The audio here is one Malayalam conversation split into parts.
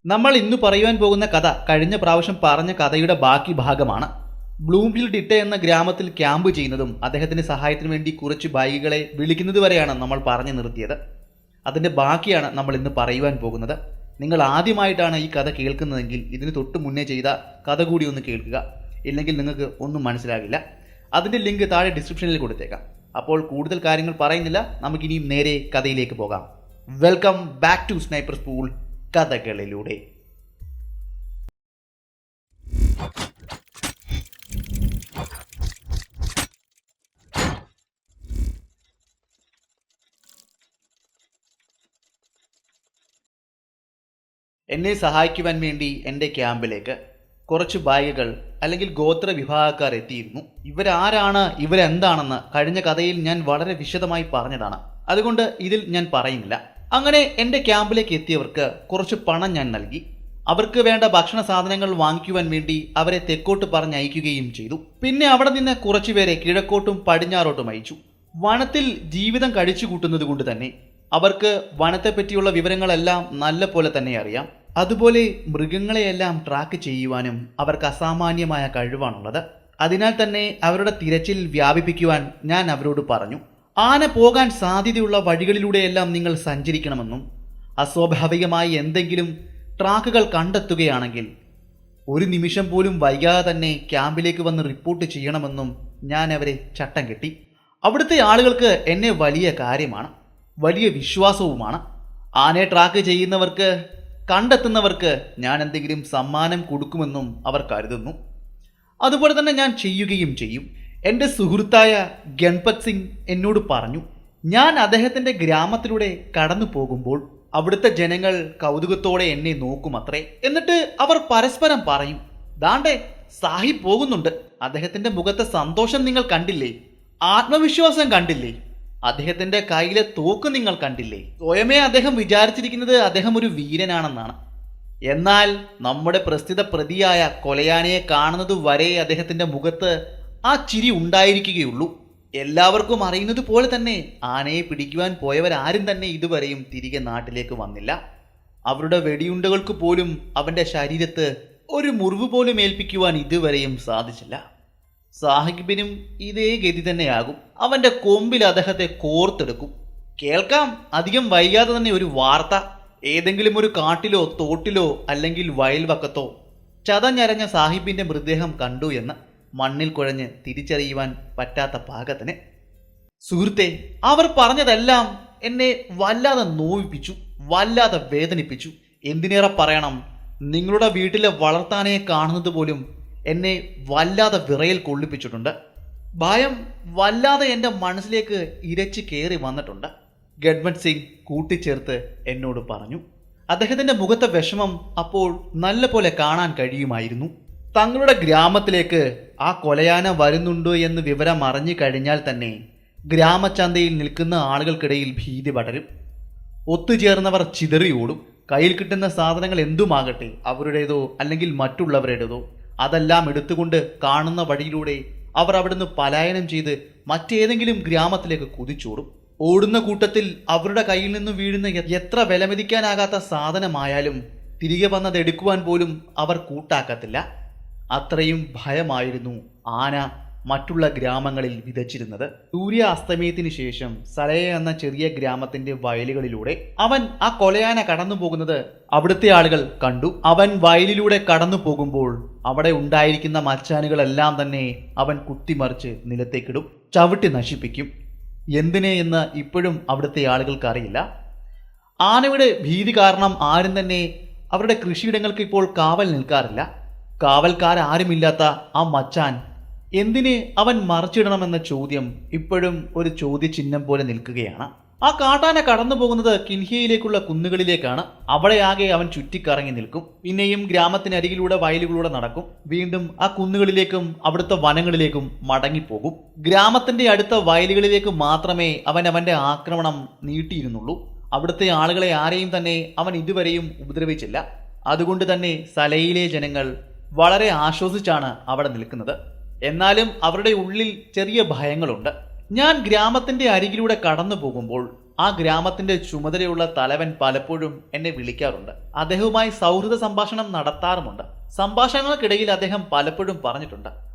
നമ്മൾ ഇന്ന് പറയുവാൻ പോകുന്ന കഥ കഴിഞ്ഞ പ്രാവശ്യം പറഞ്ഞ കഥയുടെ ബാക്കി ഭാഗമാണ്. ബ്ലൂംഫീൽഡ് ഇട്ട എന്ന ഗ്രാമത്തിൽ ക്യാമ്പ് ചെയ്യുന്നതും അദ്ദേഹത്തിന്റെ സഹായത്തിന് വേണ്ടി കുറച്ച് ബായികളെ വിളിക്കുന്നത് വരെയാണ് നമ്മൾ പറഞ്ഞു നിർത്തിയത്. അതിന്റെ ബാക്കിയാണ് നമ്മൾ ഇന്ന് പറയുവാൻ പോകുന്നത്. നിങ്ങൾ ആദ്യമായിട്ടാണ് ഈ കഥ കേൾക്കുന്നതെങ്കിൽ ഇതിന് തൊട്ട് മുന്നേ ചെയ്ത കഥ കൂടി ഒന്ന് കേൾക്കുക, ഇല്ലെങ്കിൽ നിങ്ങൾക്ക് ഒന്നും മനസ്സിലാകില്ല. അതിന്റെ ലിങ്ക് താഴെ ഡിസ്ക്രിപ്ഷനിൽ കൊടുത്തേക്കാം. അപ്പോൾ കൂടുതൽ കാര്യങ്ങൾ പറയുന്നില്ല, നമുക്കിനിയും നേരെ കഥയിലേക്ക് പോകാം. Welcome back to sniper school കഥകളിലൂടെ. എന്നെ സഹായിക്കുവാൻ വേണ്ടി എൻ്റെ ക്യാമ്പിലേക്ക് കുറച്ച് ബായികൾ അല്ലെങ്കിൽ ഗോത്ര വിഭാഗക്കാർ എത്തിയിരുന്നു. ഇവരാരാണ്, ഇവരെന്താണെന്ന് കഴിഞ്ഞ കഥയിൽ ഞാൻ വളരെ വിശദമായി പറഞ്ഞതാണ്. അതുകൊണ്ട് ഇതിൽ ഞാൻ പറയുന്നില്ല. അങ്ങനെ എൻ്റെ ക്യാമ്പിലേക്ക് എത്തിയവർക്ക് കുറച്ച് പണം ഞാൻ നൽകി. അവർക്ക് വേണ്ട ഭക്ഷണ സാധനങ്ങൾ വാങ്ങിക്കുവാൻ വേണ്ടി അവരെ തെക്കോട്ട് പറഞ്ഞയക്കുകയും ചെയ്തു. പിന്നെ അവിടെ നിന്ന് കുറച്ചുപേരെ കിഴക്കോട്ടും പടിഞ്ഞാറോട്ടും അയച്ചു. വനത്തിൽ ജീവിതം കഴിച്ചു കൂട്ടുന്നത് കൊണ്ട് തന്നെ അവർക്ക് വനത്തെപ്പറ്റിയുള്ള വിവരങ്ങളെല്ലാം നല്ല പോലെ തന്നെ അറിയാം. അതുപോലെ മൃഗങ്ങളെയെല്ലാം ട്രാക്ക് ചെയ്യുവാനും അവർക്ക് അസാമാന്യമായ കഴിവാണുള്ളത്. അതിനാൽ തന്നെ അവരുടെ തിരച്ചിൽ വ്യാപിപ്പിക്കുവാൻ ഞാൻ അവരോട് പറഞ്ഞു. ആന പോകാൻ സാധ്യതയുള്ള വഴികളിലൂടെയെല്ലാം നിങ്ങൾ സഞ്ചരിക്കണമെന്നും അസ്വാഭാവികമായി എന്തെങ്കിലും ട്രാക്കുകൾ കണ്ടെത്തുകയാണെങ്കിൽ ഒരു നിമിഷം പോലും വൈകാതെ തന്നെ ക്യാമ്പിലേക്ക് വന്ന് റിപ്പോർട്ട് ചെയ്യണമെന്നും ഞാൻ അവരെ ചട്ടം കെട്ടി. അവിടുത്തെ ആളുകൾക്ക് എന്നെ വലിയ കാര്യമാണ്, വലിയ വിശ്വാസവുമാണ്. ആനയെ ട്രാക്ക് ചെയ്യുന്നവർക്ക്, കണ്ടെത്തുന്നവർക്ക് ഞാൻ എന്തെങ്കിലും സമ്മാനം കൊടുക്കുമെന്നും അവർ കരുതുന്നു. അതുപോലെ തന്നെ ഞാൻ ചെയ്യുകയും ചെയ്യും. എൻ്റെ സുഹൃത്തായ ഗൺപത് സിംഗ് എന്നോട് പറഞ്ഞു, ഞാൻ അദ്ദേഹത്തിൻ്റെ ഗ്രാമത്തിലൂടെ കടന്നു പോകുമ്പോൾ അവിടുത്തെ ജനങ്ങൾ കൗതുകത്തോടെ എന്നെ നോക്കുമത്രേ. എന്നിട്ട് അവർ പരസ്പരം പറയും, ദാണ്ടേ സാഹിബ് പോകുന്നുണ്ട്, അദ്ദേഹത്തിൻ്റെ മുഖത്തെ സന്തോഷം നിങ്ങൾ കണ്ടില്ലേ, ആത്മവിശ്വാസം കണ്ടില്ലേ, അദ്ദേഹത്തിന്റെ കയ്യിലെ തോക്ക് നിങ്ങൾ കണ്ടില്ലേ. സ്വയമേ അദ്ദേഹം വിചാരിച്ചിരിക്കുന്നത് അദ്ദേഹം ഒരു വീരനാണെന്നാണ്. എന്നാൽ നമ്മുടെ പ്രസ്തുത പ്രതിയായ കൊലയാനയെ കാണുന്നത് വരെ അദ്ദേഹത്തിന്റെ മുഖത്ത് ആ ചിരി ഉണ്ടായിരിക്കുകയുള്ളൂ. എല്ലാവർക്കും അറിയുന്നത് പോലെ തന്നെ ആനയെ പിടിക്കുവാൻ പോയവരാരും തന്നെ ഇതുവരെയും തിരികെ നാട്ടിലേക്ക് വന്നില്ല. അവരുടെ വെടിയുണ്ടകൾക്ക് പോലും അവന്റെ ശരീരത്ത് ഒരു മുറിവ് പോലും ഏൽപ്പിക്കുവാൻ ഇതുവരെയും സാധിച്ചില്ല. സാഹിബിനും ഇതേ ഗതി തന്നെയാകും. അവന്റെ കൊമ്പിൽ അദ്ദേഹത്തെ കോർത്തെടുക്കും. കേൾക്കാം അധികം വൈകാതെ തന്നെ ഒരു വാർത്ത. ഏതെങ്കിലും ഒരു കാട്ടിലോ തോട്ടിലോ അല്ലെങ്കിൽ വയൽവക്കത്തോ ചതഞ്ഞരഞ്ഞ സാഹിബിന്റെ മൃതദേഹം കണ്ടു എന്ന് മണ്ണിൽ കുഴഞ്ഞ് തിരിച്ചറിയുവാൻ പറ്റാത്ത പാകത്തിന്. സുഹൃത്തെ, അവർ പറഞ്ഞതെല്ലാം എന്നെ വല്ലാതെ നോവിപ്പിച്ചു, വല്ലാതെ വേദനിപ്പിച്ചു. എന്തിനേറെ പറയണം, നിങ്ങളുടെ വീട്ടിലെ വളർത്താനയെ കാണുന്നത് പോലും എന്നെ വല്ലാതെ വിറയൽ കൊള്ളിപ്പിച്ചിട്ടുണ്ട്. ഭയം വല്ലാതെ എൻ്റെ മനസ്സിലേക്ക് ഇരച്ചു കയറി വന്നിട്ടുണ്ട്. ഗൺപത് സിംഗ് കൂട്ടിച്ചേർത്ത് എന്നോട് പറഞ്ഞു. അദ്ദേഹത്തിൻ്റെ മുഖത്തെ വിഷമം അപ്പോൾ നല്ല പോലെ കാണാൻ കഴിയുമായിരുന്നു. തങ്ങളുടെ ഗ്രാമത്തിലേക്ക് ആ കൊലയാന വരുന്നുണ്ടോ എന്ന് വിവരം അറിഞ്ഞു കഴിഞ്ഞാൽ തന്നെ ഗ്രാമചന്തയിൽ നിൽക്കുന്ന ആളുകൾക്കിടയിൽ ഭീതി പടരും. ഒത്തുചേർന്നവർ ചിതറിയോടും. കയ്യിൽ കിട്ടുന്ന സാധനങ്ങൾ എന്തുമാകട്ടെ, അവരുടേതോ അല്ലെങ്കിൽ മറ്റുള്ളവരുടേതോ, അതെല്ലാം എടുത്തുകൊണ്ട് കാണുന്ന വഴിയിലൂടെ അവർ അവിടുന്ന് പലായനം ചെയ്ത് മറ്റേതെങ്കിലും ഗ്രാമത്തിലേക്ക് കുതിച്ചോടും. ഓടുന്ന കൂട്ടത്തിൽ അവരുടെ കയ്യിൽ നിന്ന് വീഴുന്ന എത്ര വിലമതിക്കാനാകാത്ത സാധനമായാലും തിരികെ വന്നത് എടുക്കുവാൻ പോലും അവർ കൂട്ടാക്കത്തില്ല. അത്രയും ഭയമായിരുന്നു ആന മറ്റുള്ള ഗ്രാമങ്ങളിൽ വിതച്ചിരുന്നത്. സൂര്യാസ്തമയത്തിന് ശേഷം സലയ എന്ന ചെറിയ ഗ്രാമത്തിന്റെ വയലുകളിലൂടെ അവൻ ആ കൊലയാന കടന്നു പോകുന്നത് അവിടുത്തെ ആളുകൾ കണ്ടു. അവൻ വയലിലൂടെ കടന്നു പോകുമ്പോൾ അവിടെ ഉണ്ടായിരിക്കുന്ന മച്ചാനുകളെല്ലാം തന്നെ അവൻ കുത്തിമറിച്ച് നിലത്തേക്കിടും, ചവിട്ടി നശിപ്പിക്കും. എന്തിനെ എന്ന് ഇപ്പോഴും അവിടുത്തെ ആളുകൾക്ക് അറിയില്ല. ആനയുടെ ഭീതി കാരണം ആരും തന്നെ അവരുടെ കൃഷിയിടങ്ങൾക്ക് ഇപ്പോൾ കാവൽ നിൽക്കാറില്ല. കാവൽക്കാരാരുമില്ലാത്ത ആ മച്ചാൻ എന്തിന് അവൻ മറിച്ചിടണമെന്ന ചോദ്യം ഇപ്പോഴും ഒരു ചോദ്യചിഹ്നം പോലെ നിൽക്കുകയാണ്. ആ കാട്ടാന കടന്നു പോകുന്നത് കിൻഹിയയിലേക്കുള്ള കുന്നുകളിലേക്കാണ്. അവിടെയാകെ അവൻ ചുറ്റിക്കറങ്ങി നിൽക്കും. പിന്നെയും ഗ്രാമത്തിനരികിലൂടെ വയലുകളിലൂടെ നടക്കും. വീണ്ടും ആ കുന്നുകളിലേക്കും അവിടുത്തെ വനങ്ങളിലേക്കും മടങ്ങിപ്പോകും. ഗ്രാമത്തിന്റെ അടുത്ത വയലുകളിലേക്ക് മാത്രമേ അവൻ അവന്റെ ആക്രമണം നീട്ടിയിരുന്നുള്ളൂ. അവിടുത്തെ ആളുകളെ ആരെയും തന്നെ അവൻ ഇതുവരെയും ഉപദ്രവിച്ചില്ല. അതുകൊണ്ട് തന്നെ സലയിലെ ജനങ്ങൾ വളരെ ആശ്വസിച്ചാണ് അവിടെ നിൽക്കുന്നത്. എന്നാലും അവരുടെ ഉള്ളിൽ ചെറിയ ഭയങ്ങളുണ്ട്. ഞാൻ ഗ്രാമത്തിന്റെ അരികിലൂടെ കടന്നു പോകുമ്പോൾ ആ ഗ്രാമത്തിന്റെ ചുമതലയുള്ള തലവൻ പലപ്പോഴും എന്നെ വിളിക്കാറുണ്ട്. അദ്ദേഹവുമായി സൗഹൃദ സംഭാഷണം നടത്താറുമുണ്ട്. സംഭാഷണങ്ങൾക്കിടയിൽ അദ്ദേഹം പലപ്പോഴും പറഞ്ഞിട്ടുണ്ട്,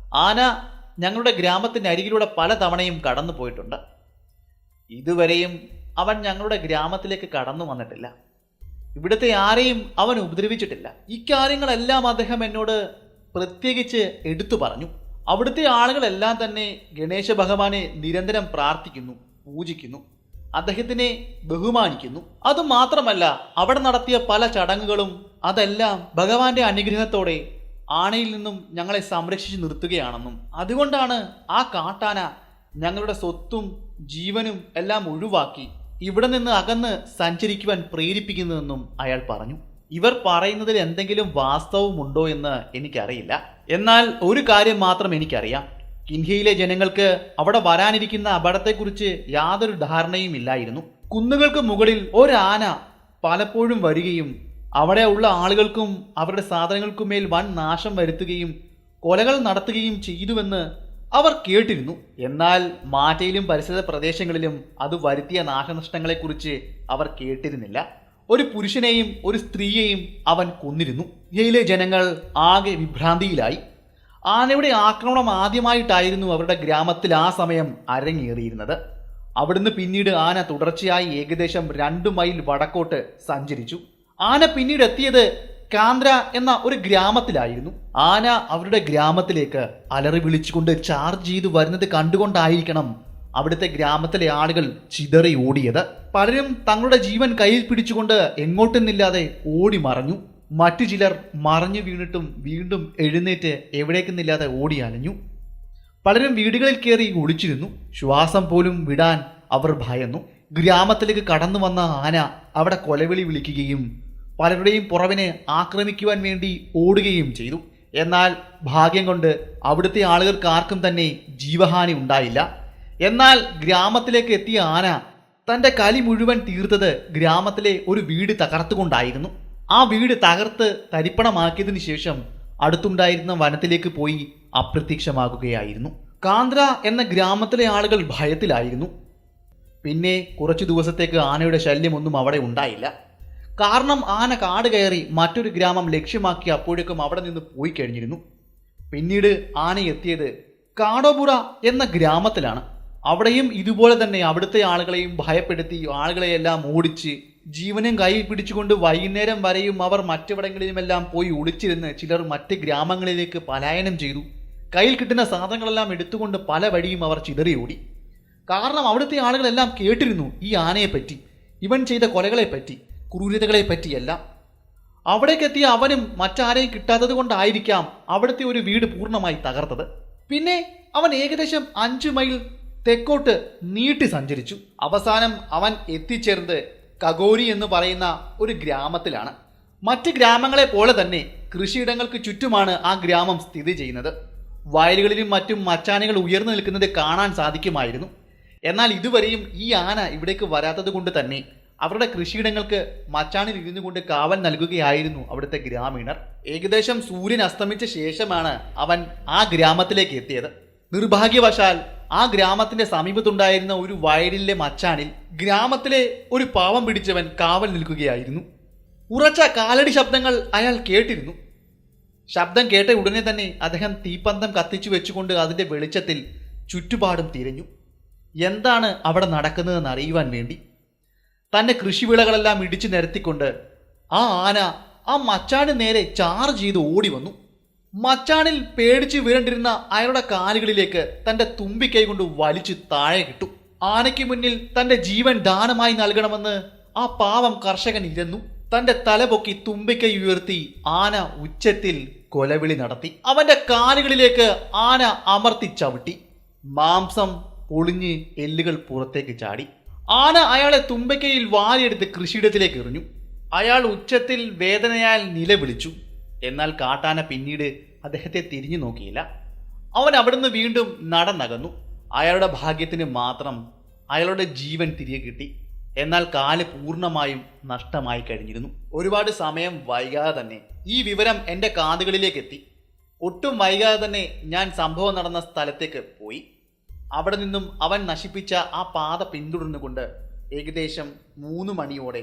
ആന ഞങ്ങളുടെ ഗ്രാമത്തിന്റെ അരികിലൂടെ പല തവണയും കടന്നു പോയിട്ടുണ്ട്. ഇതുവരെയും അവൻ ഞങ്ങളുടെ ഗ്രാമത്തിലേക്ക് കടന്നു വന്നിട്ടില്ല. ഇവിടുത്തെ ആരെയും അവൻ ഉപദ്രവിച്ചിട്ടില്ല. ഇക്കാര്യങ്ങളെല്ലാം അദ്ദേഹം എന്നോട് പ്രത്യേകിച്ച് എടുത്തു പറഞ്ഞു. അവിടുത്തെ ആളുകളെല്ലാം തന്നെ ഗണേശ ഭഗവാനെ നിരന്തരം പ്രാർത്ഥിക്കുന്നു, പൂജിക്കുന്നു, അദ്ദേഹത്തിനെ ബഹുമാനിക്കുന്നു. അതുമാത്രമല്ല, അവിടെ നടത്തിയ പല ചടങ്ങുകളും അതെല്ലാം ഭഗവാന്റെ അനുഗ്രഹത്തോടെ ആനയിൽ നിന്നും ഞങ്ങളെ സംരക്ഷിച്ചു നിർത്തുകയാണെന്നും അതുകൊണ്ടാണ് ആ കാട്ടാന ഞങ്ങളുടെ സ്വത്തും ജീവനും എല്ലാം ഒഴിവാക്കി ഇവിടെ നിന്ന് അകന്ന് സഞ്ചരിക്കുവാൻ പ്രേരിപ്പിക്കുന്നതെന്നും അയാൾ പറഞ്ഞു. ഇവർ പറയുന്നതിൽ എന്തെങ്കിലും വാസ്തവമുണ്ടോ എന്ന് എനിക്കറിയില്ല. എന്നാൽ ഒരു കാര്യം മാത്രം എനിക്കറിയാം, കിൻഹയിലെ ജനങ്ങൾക്ക് അവിടെ വരാനിരിക്കുന്ന അപകടത്തെക്കുറിച്ച് യാതൊരു ധാരണയും ഇല്ലായിരുന്നു. കുന്നുകൾക്ക് മുകളിൽ ഒരാന പലപ്പോഴും വരികയും അവിടെ ഉള്ള ആളുകൾക്കും അവരുടെ സാധനങ്ങൾക്കുമേൽ വൻ നാശം വരുത്തുകയും കൊലകൾ നടത്തുകയും ചെയ്തുവെന്ന് അവർ കേട്ടിരുന്നു. എന്നാൽ മാറ്റയിലും പരിസര പ്രദേശങ്ങളിലും അത് വരുത്തിയ നാശനഷ്ടങ്ങളെക്കുറിച്ച് അവർ കേട്ടിരുന്നില്ല. ഒരു പുരുഷനെയും ഒരു സ്ത്രീയെയും അവൻ കൊന്നിരുന്നു. ഇന്ത്യയിലെ ജനങ്ങൾ ആകെ വിഭ്രാന്തിയിലായി. ആനയുടെ ആക്രമണം ആദ്യമായിട്ടായിരുന്നു അവരുടെ ഗ്രാമത്തിൽ ആ സമയം അരങ്ങേറിയിരുന്നത്. അവിടുന്ന് പിന്നീട് ആന തുടർച്ചയായി ഏകദേശം 2 മൈൽ വടക്കോട്ട് സഞ്ചരിച്ചു. ആന പിന്നീട് എത്തിയത് കാന്ദ്ര എന്ന ഒരു ഗ്രാമത്തിലായിരുന്നു. ആന അവരുടെ ഗ്രാമത്തിലേക്ക് അലറി വിളിച്ചുകൊണ്ട് ചാർജ് ചെയ്തു വരുന്നത് കണ്ടുകൊണ്ടായിരിക്കണം അവിടുത്തെ ഗ്രാമത്തിലെ ആളുകൾ ചിതറി ഓടിയത്. പലരും തങ്ങളുടെ ജീവൻ കയ്യിൽ പിടിച്ചുകൊണ്ട് എങ്ങോട്ടെന്നില്ലാതെ ഓടി മറഞ്ഞു. മറ്റു ചിലർ മറഞ്ഞു വീണിട്ടും വീണ്ടും എഴുന്നേറ്റ് എവിടേക്കെന്നില്ലാതെ ഓടി അലഞ്ഞു. പലരും വീടുകളിൽ കയറി ഒളിച്ചിരുന്നു. ശ്വാസം പോലും വിടാൻ അവർ ഭയന്നു. ഗ്രാമത്തിലേക്ക് കടന്നു വന്ന ആന അവിടെ കൊലവിളി വിളിക്കുകയും പലരുടെയും പുറവിനെ ആക്രമിക്കുവാൻ വേണ്ടി ഓടുകയും ചെയ്തു. എന്നാൽ ഭാഗ്യം കൊണ്ട് അവിടുത്തെ ആളുകൾക്ക് ആർക്കും തന്നെ ജീവഹാനി ഉണ്ടായില്ല. എന്നാൽ ഗ്രാമത്തിലേക്ക് എത്തിയ ആന തൻ്റെ കലി മുഴുവൻ തീർത്തത് ഗ്രാമത്തിലെ ഒരു വീട് തകർത്തുകൊണ്ടായിരുന്നു. ആ വീട് തകർത്ത് തരിപ്പണമാക്കിയതിനു ശേഷം അടുത്തുണ്ടായിരുന്ന വനത്തിലേക്ക് പോയി അപ്രത്യക്ഷമാകുകയായിരുന്നു. കാന്ദ്ര എന്ന ഗ്രാമത്തിലെ ആളുകൾ ഭയത്തിലായിരുന്നു. പിന്നെ കുറച്ചു ദിവസത്തേക്ക് ആനയുടെ ശല്യമൊന്നും അവിടെ ഉണ്ടായില്ല. കാരണം ആന കാട് കയറി മറ്റൊരു ഗ്രാമം ലക്ഷ്യമാക്കി അപ്പോഴേക്കും അവിടെ നിന്ന് പോയി കഴിഞ്ഞിരുന്നു. പിന്നീട് ആന എത്തിയത് കാടോപുറ എന്ന ഗ്രാമത്തിലാണ്. അവിടെയും ഇതുപോലെ തന്നെ അവിടുത്തെ ആളുകളെയും ഭയപ്പെടുത്തി ആളുകളെയെല്ലാം ഓടിച്ച് ജീവനും കയ്യിൽ പിടിച്ചുകൊണ്ട് വൈകുന്നേരം വരെയും അവർ മറ്റിടങ്ങളിലുമെല്ലാം പോയി ഒളിച്ചിരുന്ന് ചിലർ മറ്റ് ഗ്രാമങ്ങളിലേക്ക് പലായനം ചെയ്തു. കയ്യിൽ കിട്ടുന്ന സാധനങ്ങളെല്ലാം എടുത്തുകൊണ്ട് പല വഴിയും അവർ ചിതറിയോടി. കാരണം അവിടുത്തെ ആളുകളെല്ലാം കേട്ടിരുന്നു ഈ ആനയെപ്പറ്റി, ഇവൻ ചെയ്ത കൊലകളെപ്പറ്റി, ക്രൂരതകളെ പറ്റിയെല്ലാം. അവിടേക്കെത്തിയ അവനും മറ്റാരെയും കിട്ടാത്തത് കൊണ്ടായിരിക്കാം അവിടുത്തെ ഒരു വീട് പൂർണ്ണമായി തകർത്തത്. പിന്നെ അവൻ ഏകദേശം 5 മൈൽ തെക്കോട്ട് നീട്ടി സഞ്ചരിച്ചു. അവസാനം അവൻ എത്തിച്ചേർന്നത് കഗോരി എന്ന് പറയുന്ന ഒരു ഗ്രാമത്തിലാണ്. മറ്റ് ഗ്രാമങ്ങളെ പോലെ തന്നെ കൃഷിയിടങ്ങൾക്ക് ചുറ്റുമാണ് ആ ഗ്രാമം സ്ഥിതി ചെയ്യുന്നത്. വയലുകളിലും മറ്റും മച്ചാനകൾ ഉയർന്നു നിൽക്കുന്നത് കാണാൻ സാധിക്കുമായിരുന്നു. എന്നാൽ ഇതുവരെയും ഈ ആന ഇവിടേക്ക് വരാത്തത് കൊണ്ട് തന്നെ അവരുടെ കൃഷിയിടങ്ങൾക്ക് മച്ചാനിൽ ഇരുന്നു കൊണ്ട് കാവൽ നൽകുകയായിരുന്നു അവിടുത്തെ ഗ്രാമീണർ. ഏകദേശം സൂര്യൻ അസ്തമിച്ച ശേഷമാണ് അവൻ ആ ഗ്രാമത്തിലേക്ക് എത്തിയത്. നിർഭാഗ്യവശാൽ ആ ഗ്രാമത്തിന്റെ സമീപത്തുണ്ടായിരുന്ന ഒരു വയലിലെ മച്ചാനിൽ ഗ്രാമത്തിലെ ഒരു പാവം പിടിച്ചവൻ കാവൽ നിൽക്കുകയായിരുന്നു. ഉറച്ച കാലടി ശബ്ദങ്ങൾ അയാൾ കേട്ടിരുന്നു. ശബ്ദം കേട്ട ഉടനെ തന്നെ അദ്ദേഹം തീപ്പന്തം കത്തിച്ചു വെച്ചുകൊണ്ട് അതിന്റെ വെളിച്ചത്തിൽ ചുറ്റുപാടും തിരഞ്ഞു. എന്താണ് അവിടെ നടക്കുന്നതെന്ന് അറിയുവാൻ വേണ്ടി തന്റെ കൃഷിവിളകളെല്ലാം ഇടിച്ചു നിരത്തിക്കൊണ്ട് ആ ആന ആ മച്ചാന് നേരെ ചാർജ് ചെയ്ത് ഓടി വന്നു. മച്ചാനിൽ പേടിച്ച് വീരണ്ടിരുന്ന അയാളുടെ കാലുകളിലേക്ക് തന്റെ തുമ്പിക്കൈ കൊണ്ട് വലിച്ചു താഴെ കിട്ടു. ആനയ്ക്ക് മുന്നിൽ തന്റെ ജീവൻ ദാനമായി നൽകണമെന്ന് ആ പാവം കർഷകൻ ഇരുന്നു. തന്റെ തലപൊക്കി തുമ്പിക്കൈ ഉയർത്തി ആന ഉച്ചത്തിൽ കൊലവിളി നടത്തി. അവന്റെ കാലുകളിലേക്ക് ആന അമർത്തി ചവിട്ടി. മാംസം പൊളിഞ്ഞ് എല്ലുകൾ പുറത്തേക്ക് ചാടി. ആന അയാളെ തുമ്പിക്കൈയിൽ വാരിയെടുത്ത് കൃഷിയിടത്തിലേക്ക് എറിഞ്ഞു. അയാൾ ഉച്ചത്തിൽ വേദനയാൽ നിലവിളിച്ചു. എന്നാൽ കാട്ടാന പിന്നീട് അദ്ദേഹത്തെ തിരിഞ്ഞു നോക്കിയില്ല. അവൻ അവിടുന്ന് വീണ്ടും നടന്നകന്നു. അയാളുടെ ഭാഗ്യത്തിന് മാത്രം അയാളുടെ ജീവൻ തിരികെ കിട്ടി. എന്നാൽ കാല് പൂർണ്ണമായും നഷ്ടമായി കഴിഞ്ഞിരുന്നു. ഒരുപാട് സമയം വൈകാതെ തന്നെ ഈ വിവരം എൻ്റെ കാതുകളിലേക്ക് എത്തി. ഒട്ടും വൈകാതെ തന്നെ ഞാൻ സംഭവം നടന്ന സ്ഥലത്തേക്ക് പോയി. അവിടെ നിന്നും അവൻ നശിപ്പിച്ച ആ പാത പിന്തുടർന്നുകൊണ്ട് ഏകദേശം 3 മണിയോടെ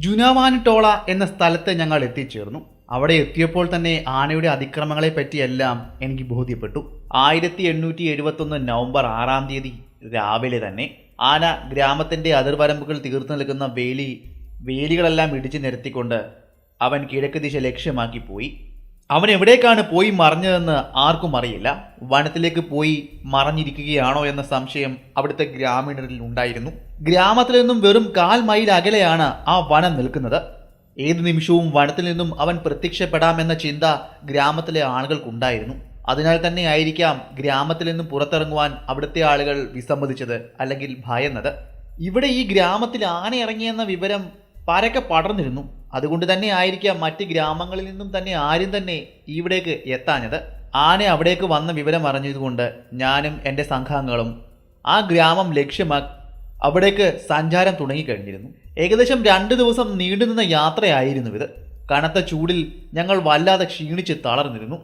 ജുനാവാൻടോള എന്ന സ്ഥലത്ത് ഞങ്ങൾ എത്തിച്ചേർന്നു. അവിടെ എത്തിയപ്പോൾ തന്നെ ആനയുടെ അതിക്രമങ്ങളെ പറ്റിയെല്ലാം എനിക്ക് ബോധ്യപ്പെട്ടു. 1871 നവംബർ 6-ാം തീയതി രാവിലെ തന്നെ ആന ഗ്രാമത്തിൻ്റെ അതിർവരമ്പുകൾ തീർന്നു നിൽക്കുന്ന വേലികളെല്ലാം ഇടിച്ചു നിരത്തിക്കൊണ്ട് അവൻ കിഴക്ക് ദിശ ലക്ഷ്യമാക്കി പോയി. അവൻ എവിടേക്കാണ് പോയി മറഞ്ഞതെന്ന് ആർക്കും അറിയില്ല. വനത്തിലേക്ക് പോയി മറഞ്ഞിരിക്കുകയാണോ എന്ന സംശയം അവിടുത്തെ ഗ്രാമീണരിൽ ഉണ്ടായിരുന്നു. ഗ്രാമത്തിൽ നിന്നും വെറും 1/4 മൈൽ അകലെയാണ് ആ വനം നിൽക്കുന്നത്. ഏതു നിമിഷവും വനത്തിൽ നിന്നും അവൻ പ്രത്യക്ഷപ്പെടാമെന്ന ചിന്ത ഗ്രാമത്തിലെ ആളുകൾക്കുണ്ടായിരുന്നു. അതിനാൽ തന്നെ ആയിരിക്കാം ഗ്രാമത്തിൽ നിന്നും പുറത്തിറങ്ങുവാൻ അവിടുത്തെ ആളുകൾ വിസമ്മതിച്ചത്, അല്ലെങ്കിൽ ഭയന്നത്. ഇവിടെ ഈ ഗ്രാമത്തിൽ ആന ഇറങ്ങിയെന്ന വിവരം പരക്കെ പടർന്നിരുന്നു. അതുകൊണ്ട് തന്നെ ആയിരിക്കാം മറ്റ് ഗ്രാമങ്ങളിൽ നിന്നും തന്നെ ആരും തന്നെ ഇവിടേക്ക് എത്താഞ്ഞത്. ആന അവിടേക്ക് വന്ന വിവരം അറിഞ്ഞതുകൊണ്ട് ഞാനും എൻ്റെ സംഘാംഗങ്ങളും ആ ഗ്രാമം ലക്ഷ്യമാക്കി അവിടേക്ക് സഞ്ചാരം തുടങ്ങിക്കഴിഞ്ഞിരുന്നു. ഏകദേശം 2 ദിവസം നീണ്ടുനിന്ന യാത്രയായിരുന്നു ഇത്. കനത്ത ചൂടിൽ ഞങ്ങൾ വല്ലാതെ ക്ഷീണിച്ച് തളർന്നിരുന്നു.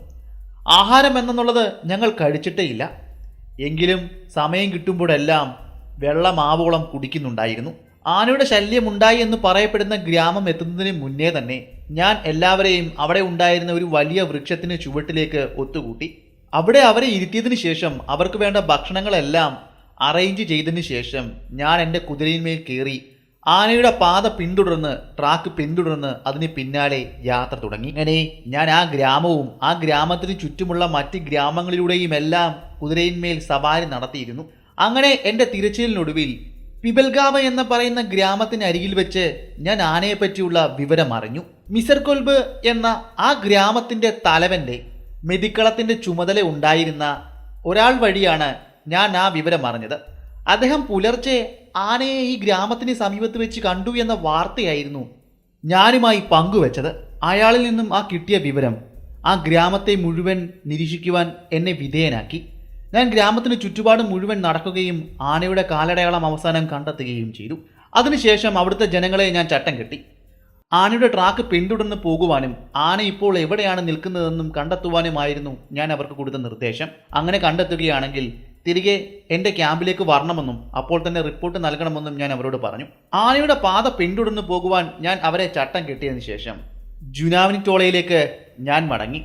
ആഹാരം എന്നുള്ളത് ഞങ്ങൾ കഴിച്ചിട്ടേയില്ല. എങ്കിലും സമയം കിട്ടുമ്പോഴെല്ലാം വെള്ളമാവോളം കുടിക്കുന്നുണ്ടായിരുന്നു. ആനയുടെ ശല്യമുണ്ടായി എന്ന് പറയപ്പെടുന്ന ഗ്രാമം എത്തുന്നതിന് മുന്നേ തന്നെ ഞാൻ എല്ലാവരെയും അവിടെ ഉണ്ടായിരുന്ന ഒരു വലിയ വൃക്ഷത്തിന് ചുവട്ടിലേക്ക് ഒത്തുകൂട്ടി. അവിടെ അവരെ ഇരുത്തിയതിനു ശേഷം അവർക്ക് വേണ്ട ഭക്ഷണങ്ങളെല്ലാം അറേഞ്ച് ചെയ്തതിനു ശേഷം ഞാൻ എൻ്റെ കുതിരയിന്മേൽ കയറി ആനയുടെ പാത പിന്തുടർന്ന് ട്രാക്ക് പിന്തുടർന്ന് അതിന് പിന്നാലെ യാത്ര തുടങ്ങി. അങ്ങനെ ഞാൻ ആ ഗ്രാമവും ആ ഗ്രാമത്തിന് ചുറ്റുമുള്ള മറ്റ് ഗ്രാമങ്ങളിലൂടെയും എല്ലാം കുതിരയിന്മേൽ സവാരി നടത്തിയിരുന്നു. അങ്ങനെ എൻ്റെ തിരച്ചിലിനൊടുവിൽ പിബൽഗാവ് എന്ന് പറയുന്ന ഗ്രാമത്തിന് അരികിൽ വെച്ച് ഞാൻ ആനയെപ്പറ്റിയുള്ള വിവരം അറിഞ്ഞു. മിസർകൊൽബ് എന്ന ആ ഗ്രാമത്തിൻ്റെ തലവൻ്റെ മെതിക്കളത്തിൻ്റെ ചുമതല ഉണ്ടായിരുന്ന ഒരാൾ വഴിയാണ് ഞാൻ ആ വിവരം അറിഞ്ഞത്. അദ്ദേഹം പുലർച്ചെ ആനയെ ഈ ഗ്രാമത്തിന് സമീപത്ത് വെച്ച് കണ്ടു എന്ന വാർത്തയായിരുന്നു ഞാനുമായി പങ്കുവെച്ചത്. അയാളിൽ നിന്നും ആ കിട്ടിയ വിവരം ആ ഗ്രാമത്തെ മുഴുവൻ നിരീക്ഷിക്കുവാൻ എന്നെ വിധേയനാക്കി. ഞാൻ ഗ്രാമത്തിന് ചുറ്റുപാട് മുഴുവൻ നടക്കുകയും ആനയുടെ കാലടയാളം അവസാനം കണ്ടെത്തുകയും ചെയ്തു. അതിനുശേഷം അവിടുത്തെ ജനങ്ങളെ ഞാൻ ചട്ടം കെട്ടി. ആനയുടെ ട്രാക്ക് പിന്തുടർന്ന് പോകുവാനും ആന ഇപ്പോൾ എവിടെയാണ് നിൽക്കുന്നതെന്നും കണ്ടെത്തുവാനുമായിരുന്നു ഞാൻ അവർക്ക് കൊടുത്ത നിർദ്ദേശം. അങ്ങനെ കണ്ടെത്തുകയാണെങ്കിൽ തിരികെ എൻ്റെ ക്യാമ്പിലേക്ക് വരണമെന്നും അപ്പോൾ തന്നെ റിപ്പോർട്ട് നൽകണമെന്നും ഞാൻ അവരോട് പറഞ്ഞു. ആനയുടെ പാത പിന്തുടർന്ന് പോകുവാൻ ഞാൻ അവരെ ചട്ടം കെട്ടിയതിനു ശേഷം ജുനാവിനിറ്റോളയിലേക്ക് ഞാൻ മടങ്ങി.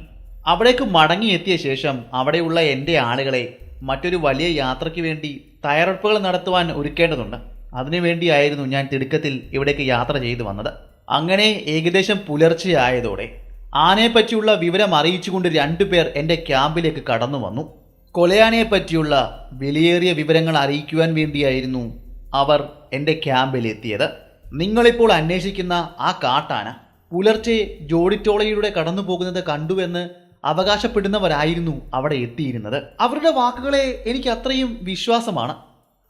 അവിടേക്ക് മടങ്ങിയെത്തിയ ശേഷം അവിടെയുള്ള എൻ്റെ ആളുകളെ മറ്റൊരു വലിയ യാത്രയ്ക്ക് വേണ്ടി തയ്യാറെടുപ്പുകൾ നടത്തുവാൻ ഒരുക്കേണ്ടതുണ്ട്. അതിനുവേണ്ടിയായിരുന്നു ഞാൻ തിടുക്കത്തിൽ ഇവിടേക്ക് യാത്ര ചെയ്തു വന്നത്. അങ്ങനെ ഏകദേശം പുലർച്ചെയായതോടെ ആനയെപ്പറ്റിയുള്ള വിവരം അറിയിച്ചുകൊണ്ട് 2 പേർ എൻ്റെ ക്യാമ്പിലേക്ക് കടന്നു വന്നു. കൊലയാനയെപ്പറ്റിയുള്ള വിലയേറിയ വിവരങ്ങൾ അറിയിക്കുവാൻ വേണ്ടിയായിരുന്നു അവർ എൻ്റെ ക്യാമ്പിലെത്തിയത്. നിങ്ങളിപ്പോൾ അന്വേഷിക്കുന്ന ആ കാട്ടാന പുലർച്ചെ ജോഡിറ്റോളയിലൂടെ കടന്നു പോകുന്നത് കണ്ടുവെന്ന് അവകാശപ്പെടുന്നവരായിരുന്നു അവിടെ എത്തിയിരുന്നത്. അവരുടെ വാക്കുകളെ എനിക്ക് അത്രയും വിശ്വാസമാണ്.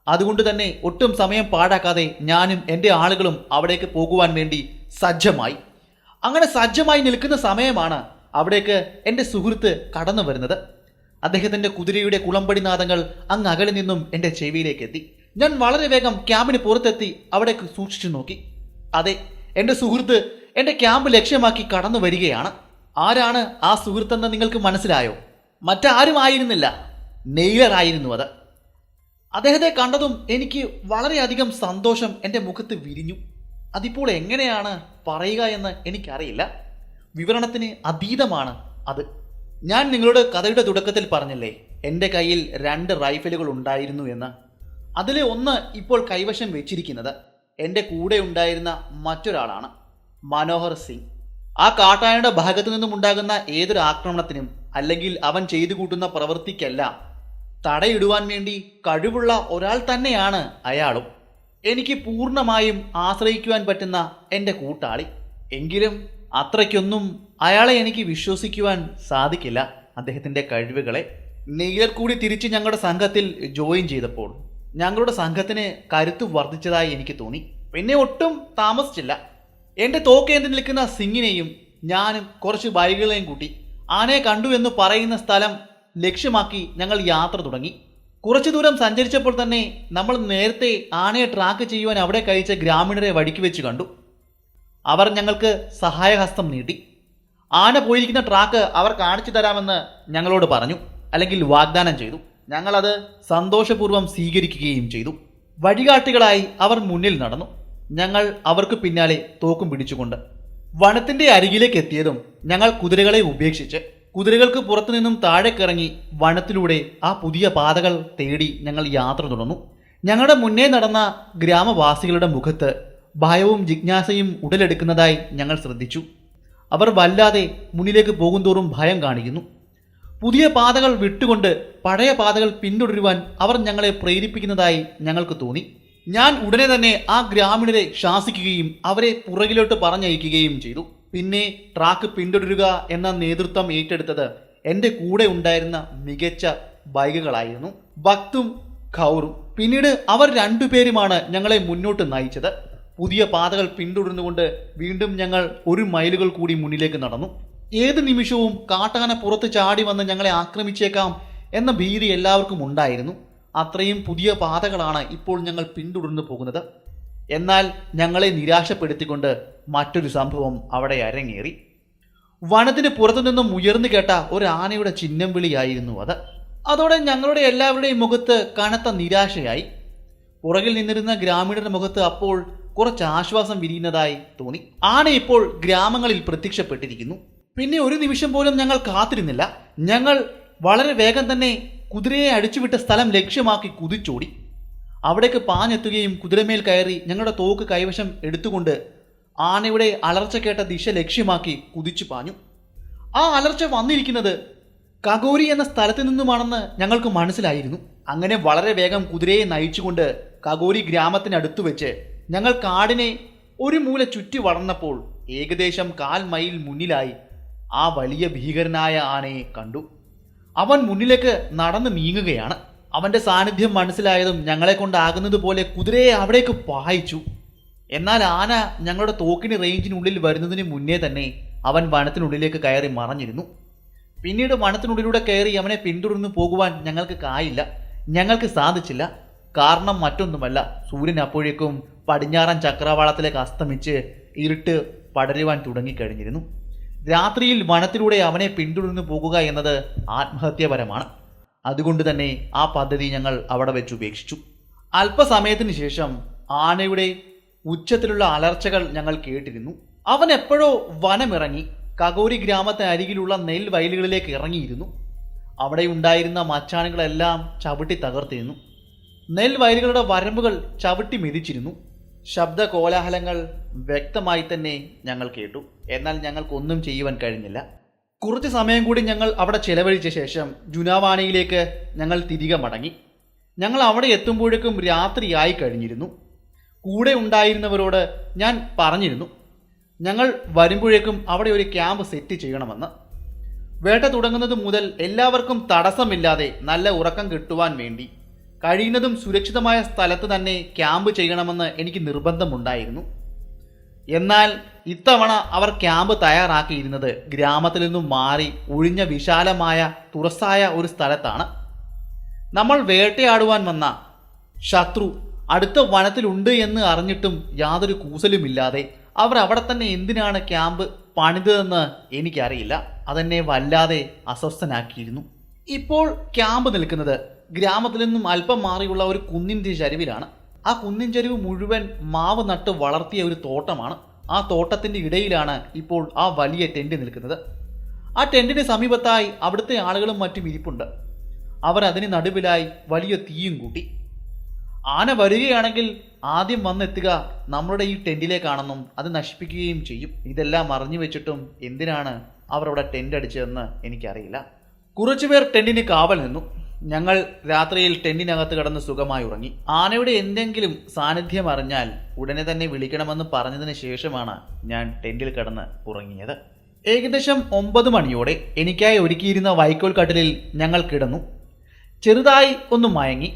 അതുകൊണ്ട് തന്നെ ഒട്ടും സമയം പാഴാക്കാതെ ഞാനും എൻ്റെ ആളുകളും അവിടേക്ക് പോകുവാൻ വേണ്ടി സജ്ജമായി. അങ്ങനെ സജ്ജമായി നിൽക്കുന്ന സമയമാണ് അവിടേക്ക് എൻ്റെ സുഹൃത്ത് കടന്നു വരുന്നത്. അദ്ദേഹത്തിൻ്റെ കുതിരയുടെ കുളമ്പടിനാദങ്ങൾ അങ്ങ് അകലെ നിന്നും എൻ്റെ ചെവിയിലേക്ക് എത്തി. ഞാൻ വളരെ വേഗം ക്യാമ്പിന് പുറത്തെത്തി അവിടേക്ക് സൂക്ഷിച്ചു നോക്കി. അതെ, എൻ്റെ സുഹൃത്ത് എൻ്റെ ക്യാമ്പ് ലക്ഷ്യമാക്കി കടന്നു വരികയാണ്. ആരാണ് ആ സുഹൃത്തെന്ന് നിങ്ങൾക്ക് മനസ്സിലായോ? മറ്റാരും ആയിരുന്നില്ല, നെയ്ലർ ആയിരുന്നു അത്. അദ്ദേഹത്തെ കണ്ടതും എനിക്ക് വളരെയധികം സന്തോഷം എൻ്റെ മുഖത്ത് വിരിഞ്ഞു. അതിപ്പോൾ എങ്ങനെയാണ് പറയുക എന്ന് എനിക്കറിയില്ല. വിവരണത്തിന് അതീതമാണ് അത്. ഞാൻ നിങ്ങളോട് കഥയുടെ തുടക്കത്തിൽ പറഞ്ഞില്ലേ, എൻ്റെ കയ്യിൽ 2 റൈഫലുകൾ ഉണ്ടായിരുന്നു എന്ന്. അതിലെ ഒന്ന് ഇപ്പോൾ കൈവശം വെച്ചിരിക്കുന്നത് എൻ്റെ കൂടെ ഉണ്ടായിരുന്ന മറ്റൊരാളാണ്, മനോഹർ സിംഗ്. ആ കാട്ടാനയുടെ ഭാഗത്തു നിന്നും ഉണ്ടാകുന്ന ഏതൊരു ആക്രമണത്തിനും അല്ലെങ്കിൽ അവൻ ചെയ്തു കൂട്ടുന്ന പ്രവൃത്തിക്കെല്ലാം തടയിടുവാൻ വേണ്ടി കഴിവുള്ള ഒരാൾ തന്നെയാണ് അയാളും. എനിക്ക് പൂർണ്ണമായും ആശ്രയിക്കുവാൻ പറ്റുന്ന എൻ്റെ കൂട്ടാളി. എങ്കിലും അത്രയ്ക്കൊന്നും അയാളെ എനിക്ക് വിശ്വസിക്കുവാൻ സാധിക്കില്ല, അദ്ദേഹത്തിൻ്റെ കഴിവുകളെ. നെയ്യർ കൂടി തിരിച്ച് ഞങ്ങളുടെ സംഘത്തിൽ ജോയിൻ ചെയ്തപ്പോൾ ഞങ്ങളുടെ സംഘത്തിന് കരുത്ത് വർദ്ധിച്ചതായി എനിക്ക് തോന്നി. പിന്നെ ഒട്ടും താമസിച്ചില്ല, എൻ്റെ തോക്കേന്തി നിൽക്കുന്ന സിംഗിനെയും ഞാനും കുറച്ച് ബൈക്കുകളെയും കൂട്ടി ആനയെ കണ്ടു എന്ന് പറയുന്ന സ്ഥലം ലക്ഷ്യമാക്കി ഞങ്ങൾ യാത്ര തുടങ്ങി. കുറച്ചു ദൂരം സഞ്ചരിച്ചപ്പോൾ തന്നെ നമ്മൾ നേരത്തെ ആനയെ ട്രാക്ക് ചെയ്യുവാൻ അവിടെ കഴിച്ച ഗ്രാമീണരെ വഴിക്ക് വെച്ച് കണ്ടു. അവർ ഞങ്ങൾക്ക് സഹായഹസ്തം നീട്ടി. ആന പോയിരിക്കുന്ന ട്രാക്ക് അവർ കാണിച്ചു തരാമെന്ന് ഞങ്ങളോട് പറഞ്ഞു, അല്ലെങ്കിൽ വാഗ്ദാനം ചെയ്തു. ഞങ്ങളത് സന്തോഷപൂർവ്വം സ്വീകരിക്കുകയും ചെയ്തു. വഴികാട്ടികളായി അവർ മുന്നിൽ നടന്നു. ഞങ്ങൾ അവർക്ക് പിന്നാലെ തോക്കും പിടിച്ചുകൊണ്ട് വനത്തിന്റെ അരികിലേക്ക് എത്തിയതും ഞങ്ങൾ കുതിരകളെ ഉപേക്ഷിച്ച് കുതിരകൾക്ക് പുറത്തുനിന്നും താഴേക്കിറങ്ങി വനത്തിലൂടെ ആ പുതിയ പാതകൾ തേടി ഞങ്ങൾ യാത്ര തുടർന്നു. ഞങ്ങളുടെ മുന്നേ നടന്ന ഗ്രാമവാസികളുടെ മുഖത്ത് ഭയവും ജിജ്ഞാസയും ഉടലെടുക്കുന്നതായി ഞങ്ങൾ ശ്രദ്ധിച്ചു. അവർ വല്ലാതെ മുന്നിലേക്ക് പോകുന്തോറും ഭയം കാണിക്കുന്നു. പുതിയ പാതകൾ വിട്ടുകൊണ്ട് പഴയ പാതകൾ പിന്തുടരുവാൻ അവർ ഞങ്ങളെ പ്രേരിപ്പിക്കുന്നതായി ഞങ്ങൾക്ക് തോന്നി. ഞാൻ ഉടനെ തന്നെ ആ ഗ്രാമീണരെ ശാസിക്കുകയും അവരെ പുറകിലോട്ട് പറഞ്ഞയക്കുകയും ചെയ്തു. പിന്നെ ട്രാക്ക് പിന്തുടരുക എന്ന നേതൃത്വം ഏറ്റെടുത്തത് എൻ്റെ കൂടെ ഉണ്ടായിരുന്ന മികച്ച ബൈക്കുകളായിരുന്നു, ഭക്തും ഖൗറും. പിന്നീട് അവർ രണ്ടുപേരുമാണ് ഞങ്ങളെ മുന്നോട്ട് നയിച്ചത്. പുതിയ പാതകൾ പിന്തുടർന്നുകൊണ്ട് വീണ്ടും ഞങ്ങൾ 1 മൈലുകൾ കൂടി മുന്നിലേക്ക് നടന്നു. ഏത് നിമിഷവും കാട്ടാന പുറത്ത് ചാടി വന്ന് ഞങ്ങളെ ആക്രമിച്ചേക്കാം എന്ന ഭീതി എല്ലാവർക്കും ഉണ്ടായിരുന്നു. അത്രയും പുതിയ പാതകളാണ് ഇപ്പോൾ ഞങ്ങൾ പിന്തുടർന്നു പോകുന്നത്. എന്നാൽ ഞങ്ങളെ നിരാശപ്പെടുത്തിക്കൊണ്ട് മറ്റൊരു സംഭവം അവിടെ അരങ്ങേറി. വനത്തിന് പുറത്തുനിന്നും ഉയർന്നു കേട്ട ഒരു ആനയുടെ ചിഹ്നം വിളിയായിരുന്നു അത്. അതോടെ ഞങ്ങളുടെ എല്ലാവരുടെയും മുഖത്ത് കനത്ത നിരാശയായി. പുറകിൽ നിന്നിരുന്ന ഗ്രാമീണരുടെ മുഖത്ത് അപ്പോൾ കുറച്ച് ആശ്വാസം വിരിയുന്നതായി തോന്നി. ആന ഇപ്പോൾ ഗ്രാമങ്ങളിൽ പ്രത്യക്ഷപ്പെട്ടിരിക്കുന്നു. പിന്നെ ഒരു നിമിഷം പോലും ഞങ്ങൾ കാത്തിരുന്നില്ല. ഞങ്ങൾ വളരെ വേഗം തന്നെ കുതിരയെ അടിച്ചുവിട്ട സ്ഥലം ലക്ഷ്യമാക്കി കുതിച്ചോടി. അവിടേക്ക് പാഞ്ഞെത്തുകയും കുതിരമേൽ കയറി ഞങ്ങളുടെ തോക്ക് കൈവശം എടുത്തുകൊണ്ട് ആനയുടെ അലർച്ച കേട്ട ദിശ ലക്ഷ്യമാക്കി കുതിച്ചു പാഞ്ഞു. ആ അലർച്ച വന്നിരിക്കുന്നത് കഗോരി എന്ന സ്ഥലത്ത് നിന്നുമാണെന്ന് ഞങ്ങൾക്ക് മനസ്സിലായിരുന്നു. അങ്ങനെ വളരെ വേഗം കുതിരയെ നയിച്ചുകൊണ്ട് കഗോരി ഗ്രാമത്തിനടുത്തു വെച്ച് ഞങ്ങൾ കാടിനെ ഒരു മൂല ചുറ്റി വളർന്നപ്പോൾ ഏകദേശം 1/4 മൈൽ മുന്നിലായി ആ വലിയ ഭീകരനായ ആനയെ കണ്ടു. അവൻ മുന്നിലേക്ക് നടന്നു നീങ്ങുകയാണ്. അവന്റെ സാന്നിധ്യം മനസ്സിലായതും ഞങ്ങളെ കൊണ്ടാകുന്നത് പോലെ കുതിരയെ അവിടേക്ക് പായിച്ചു. എന്നാൽ ആന ഞങ്ങളുടെ തോക്കിന് റേഞ്ചിനുള്ളിൽ വരുന്നതിന് മുന്നേ തന്നെ അവൻ വനത്തിനുള്ളിലേക്ക് കയറി മറഞ്ഞിരുന്നു. പിന്നീട് വനത്തിനുള്ളിലൂടെ കയറി അവനെ പിന്തുടർന്നു പോകുവാൻ ഞങ്ങൾക്ക് സാധിച്ചില്ല. കാരണം മറ്റൊന്നുമല്ല, സൂര്യൻ അപ്പോഴേക്കും പടിഞ്ഞാറൻ ചക്രവാളത്തിലേക്ക് അസ്തമിച്ച് ഇരുട്ട് പടരുവാൻ തുടങ്ങിക്കഴിഞ്ഞിരുന്നു. രാത്രിയിൽ വനത്തിലൂടെ അവനെ പിന്തുടർന്നു പോകുക എന്നത് ആത്മഹത്യാപരമാണ്. അതുകൊണ്ട് തന്നെ ആ പദ്ധതി ഞങ്ങൾ അവിടെ വെച്ച് ഉപേക്ഷിച്ചു. അല്പസമയത്തിന് ശേഷം ആനയുടെ ഉച്ചത്തിലുള്ള അലർച്ചകൾ ഞങ്ങൾ കേട്ടിരുന്നു. അവൻ എപ്പോഴോ വനമിറങ്ങി കഗോരി ഗ്രാമത്തിന് അരികിലുള്ള നെൽവയലുകളിലേക്ക് ഇറങ്ങിയിരുന്നു. അവിടെ ഉണ്ടായിരുന്ന മച്ചാനുകളെല്ലാം ചവിട്ടി തകർത്തിരുന്നു. നെൽവയലുകളുടെ വരമ്പുകൾ ചവിട്ടി മെതിച്ചിരുന്നു. ശബ്ദ കോലാഹലങ്ങൾ വ്യക്തമായി തന്നെ ഞങ്ങൾ കേട്ടു. എന്നാൽ ഞങ്ങൾക്കൊന്നും ചെയ്യുവാൻ കഴിഞ്ഞില്ല. കുറച്ച് സമയം കൂടി ഞങ്ങൾ അവിടെ ചെലവഴിച്ച ശേഷം ജുനാവാണിയിലേക്ക് ഞങ്ങൾ തിരികെ മടങ്ങി. ഞങ്ങൾ അവിടെ എത്തുമ്പോഴേക്കും രാത്രിയായി കഴിഞ്ഞിരുന്നു. കൂടെ ഉണ്ടായിരുന്നവരോട് ഞാൻ പറഞ്ഞിരുന്നു ഞങ്ങൾ വരുമ്പോഴേക്കും അവിടെ ഒരു ക്യാമ്പ് സെറ്റ് ചെയ്യണമെന്ന്. വേട്ട തുടങ്ങുന്നത് മുതൽ എല്ലാവർക്കും തടസ്സമില്ലാതെ നല്ല ഉറക്കം കിട്ടുവാൻ വേണ്ടി കഴിയുന്നതും സുരക്ഷിതമായ സ്ഥലത്ത് തന്നെ ക്യാമ്പ് ചെയ്യണമെന്ന് എനിക്ക് നിർബന്ധമുണ്ടായിരുന്നു. എന്നാൽ ഇത്തവണ അവർ ക്യാമ്പ് തയ്യാറാക്കിയിരുന്നത് ഗ്രാമത്തിൽ നിന്നും മാറി ഒഴിഞ്ഞ വിശാലമായ തുറസായ ഒരു സ്ഥലത്താണ്. നമ്മൾ വേട്ടയാടുവാൻ വന്ന ശത്രു അടുത്ത വനത്തിലുണ്ട് എന്ന് അറിഞ്ഞിട്ടും യാതൊരു കൂസലുമില്ലാതെ അവർ അവിടെ തന്നെ എന്തിനാണ് ക്യാമ്പ് പണിതതെന്ന് എനിക്കറിയില്ല. അതെന്നെ വല്ലാതെ അസ്വസ്ഥനാക്കിയിരുന്നു. ഇപ്പോൾ ക്യാമ്പ് നിൽക്കുന്നത് ഗ്രാമത്തിൽ നിന്നും അല്പം മാറിയുള്ള ഒരു കുന്നിൻ്റെ ചരിവിലാണ്. ആ കുന്നിൻ ചരിവ് മുഴുവൻ മാവ് നട്ട് വളർത്തിയ ഒരു തോട്ടമാണ്. ആ തോട്ടത്തിൻ്റെ ഇടയിലാണ് ഇപ്പോൾ ആ വലിയ ടെന്റ് നിൽക്കുന്നത്. ആ ടെന്റിന് സമീപത്തായി അവിടുത്തെ ആളുകളും മറ്റും ഇരിപ്പുണ്ട്. അവർ അതിന് നടുവിലായി വലിയ തീയും കൂട്ടി. ആന വരികയാണെങ്കിൽ ആദ്യം വന്നെത്തുക നമ്മളുടെ ഈ ടെന്റിലേക്കാണെന്നും അത് നശിപ്പിക്കുകയും ചെയ്യും. ഇതെല്ലാം അറിഞ്ഞു വെച്ചിട്ടും എന്തിനാണ് അവർ അവിടെ ടെന്റ് അടിച്ചതെന്ന് എനിക്കറിയില്ല. കുറച്ചുപേർ ടെന്റിന് കാവൽ നിന്നു. ഞങ്ങൾ രാത്രിയിൽ ടെന്റിനകത്ത് കിടന്ന് സുഖമായി ഉറങ്ങി. ആനയുടെ എന്തെങ്കിലും സാന്നിധ്യം അറിഞ്ഞാൽ ഉടനെ തന്നെ വിളിക്കണമെന്ന് പറഞ്ഞതിന് ശേഷമാണ് ഞാൻ ടെന്റിൽ കിടന്ന് ഉറങ്ങിയത്. ഏകദേശം 9 മണിയോടെ എനിക്കായി ഒരുക്കിയിരുന്ന വൈക്കോൽ കട്ടിലിൽ ഞങ്ങൾ കിടന്നു. ചെറുതായി ഒന്ന് മയങ്ങി.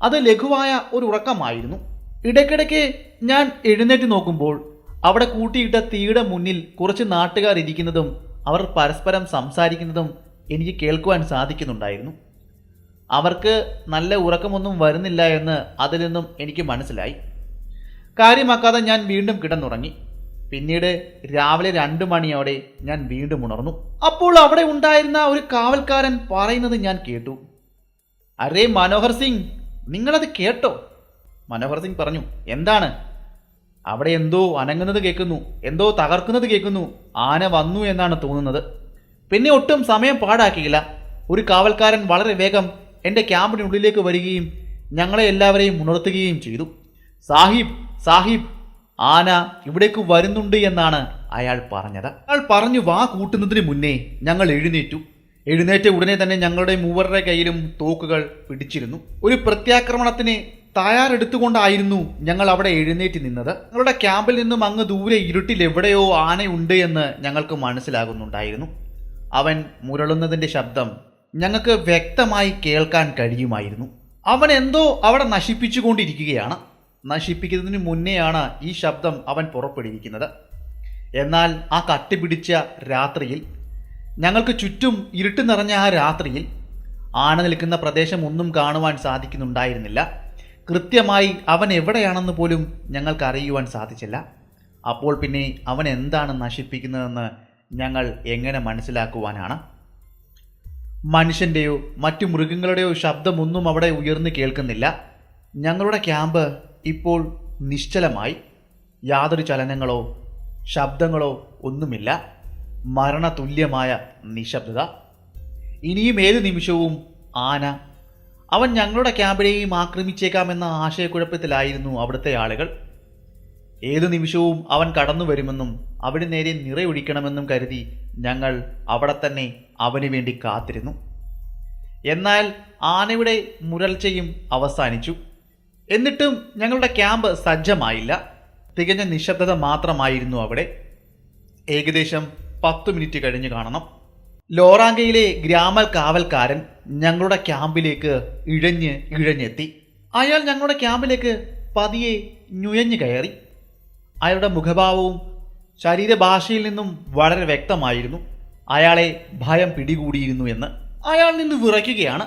അത് ലഘുവായ ഒരു ഉറക്കമായിരുന്നു. ഇടയ്ക്കിടയ്ക്ക് ഞാൻ എഴുന്നേറ്റ് നോക്കുമ്പോൾ അവിടെ കൂട്ടിയിട്ട തീയുടെ മുന്നിൽ കുറച്ച് നാട്ടുകാർ ഇരിക്കുന്നതും അവർ പരസ്പരം സംസാരിക്കുന്നതും എനിക്ക് കേൾക്കുവാൻ സാധിക്കുന്നുണ്ടായിരുന്നു. അവർക്ക് നല്ല ഉറക്കമൊന്നും വരുന്നില്ല എന്ന് അതിൽ നിന്നും എനിക്ക് മനസ്സിലായി. കാര്യമാക്കാതെ ഞാൻ വീണ്ടും കിടന്നുറങ്ങി. പിന്നീട് രാവിലെ 2 മണിയോടെ ഞാൻ വീണ്ടും ഉണർന്നു. അപ്പോൾ അവിടെ ഉണ്ടായിരുന്ന ഒരു കാവൽക്കാരൻ പറയുന്നത് ഞാൻ കേട്ടു. അരേ മനോഹർ സിംഗ്, നിങ്ങളത് കേട്ടോ? മനോഹർ സിംഗ് പറഞ്ഞു. എന്താണ്? അവിടെ എന്തോ അനങ്ങുന്നത് കേൾക്കുന്നു, എന്തോ തകർക്കുന്നത് കേൾക്കുന്നു. ആന വന്നു എന്നാണ് തോന്നുന്നത്. പിന്നെ ഒട്ടും സമയം പാഴാക്കിയില്ല. ഒരു കാവൽക്കാരൻ വളരെ വേഗം എൻ്റെ ക്യാമ്പിനുള്ളിലേക്ക് വരികയും ഞങ്ങളെ എല്ലാവരെയും ഉണർത്തുകയും ചെയ്തു. സാഹിബ്, സാഹിബ്, ആന ഇവിടേക്ക് വരുന്നുണ്ട് എന്നാണ് അയാൾ പറഞ്ഞത്. അയാൾ പറഞ്ഞു വാ കൂട്ടുന്നതിന് മുന്നേ ഞങ്ങൾ എഴുന്നേറ്റ ഉടനെ തന്നെ ഞങ്ങളുടെ മൂവരുടെ കയ്യിലും തോക്കുകൾ പിടിച്ചിരുന്നു. ഒരു പ്രത്യാക്രമണത്തിന് തയ്യാറെടുത്തുകൊണ്ടായിരുന്നു ഞങ്ങൾ അവിടെ എഴുന്നേറ്റ് നിന്നത്. ഞങ്ങളുടെ ക്യാമ്പിൽ നിന്നും അങ്ങ് ദൂരെ ഇരുട്ടിൽ എവിടെയോ ആനയുണ്ട് എന്ന് ഞങ്ങൾക്ക് മനസ്സിലാകുന്നുണ്ടായിരുന്നു. അവൻ മുരളുന്നതിൻ്റെ ശബ്ദം ഞങ്ങൾക്ക് വ്യക്തമായി കേൾക്കാൻ കഴിയുമായിരുന്നു. അവൻ എന്തോ അവിടെ നശിപ്പിച്ചുകൊണ്ടിരിക്കുകയാണ്. നശിപ്പിക്കുന്നതിന് മുന്നെയാണ് ഈ ശബ്ദം അവൻ പുറപ്പെടുവിക്കുന്നത്. എന്നാൽ ആ കട്ടിപിടിച്ച രാത്രിയിൽ, ഞങ്ങൾക്ക് ചുറ്റും ഇരുട്ട് നിറഞ്ഞ ആ രാത്രിയിൽ ആന നിൽക്കുന്ന പ്രദേശം ഒന്നും കാണുവാൻ സാധിക്കുന്നുണ്ടായിരുന്നില്ല. കൃത്യമായി അവൻ എവിടെയാണെന്ന് പോലും ഞങ്ങൾക്ക് അറിയുവാൻ സാധിച്ചില്ല. അപ്പോൾ പിന്നെ അവൻ എന്താണ് നശിപ്പിക്കുന്നതെന്ന് ഞങ്ങൾ എങ്ങനെ മനസ്സിലാക്കുവാനാണ്? മനുഷ്യൻ്റെയോ മറ്റു മൃഗങ്ങളുടെയോ ശബ്ദമൊന്നും അവിടെ ഉയർന്നു കേൾക്കുന്നില്ല. ഞങ്ങളുടെ ക്യാമ്പ് ഇപ്പോൾ നിശ്ചലമായി. യാതൊരു ചലനങ്ങളോ ശബ്ദങ്ങളോ ഒന്നുമില്ല. മരണതുല്യമായ നിശബ്ദത. ഇനിയും ഏത് നിമിഷവും ആന, അവൻ ഞങ്ങളുടെ ക്യാമ്പിനെയും ആക്രമിച്ചേക്കാമെന്ന ആശയക്കുഴപ്പത്തിലായിരുന്നു അവിടുത്തെ ആളുകൾ. ഏതു നിമിഷവും അവൻ കടന്നു വരുമെന്നും അവിടെ നേരെ നിറയൊഴിക്കണമെന്നും കരുതി ഞങ്ങൾ അവിടെ തന്നെ അവന് വേണ്ടി കാത്തിരുന്നു. എന്നാൽ ആനയുടെ മുരൾച്ചയും അവസാനിച്ചു. എന്നിട്ടും ഞങ്ങളുടെ ക്യാമ്പ് സജ്ജമായില്ല. തികഞ്ഞ നിശബ്ദത മാത്രമായിരുന്നു അവിടെ. ഏകദേശം 10 മിനിറ്റ് കഴിഞ്ഞ് കാണണം. ലോറാങ്കയിലെ ഗ്രാമ കാവൽക്കാരൻ ഞങ്ങളുടെ ക്യാമ്പിലേക്ക് ഇഴഞ്ഞെത്തി. അയാൾ ഞങ്ങളുടെ ക്യാമ്പിലേക്ക് പതിയെ നുഴഞ്ഞു കയറി. അയാളുടെ മുഖഭാവവും ശരീരഭാഷയിൽ നിന്നും വളരെ വ്യക്തമായിരുന്നു അയാളെ ഭയം പിടികൂടിയിരുന്നു എന്ന്. അയാൾ നിന്ന് വിറയ്ക്കുകയാണ്.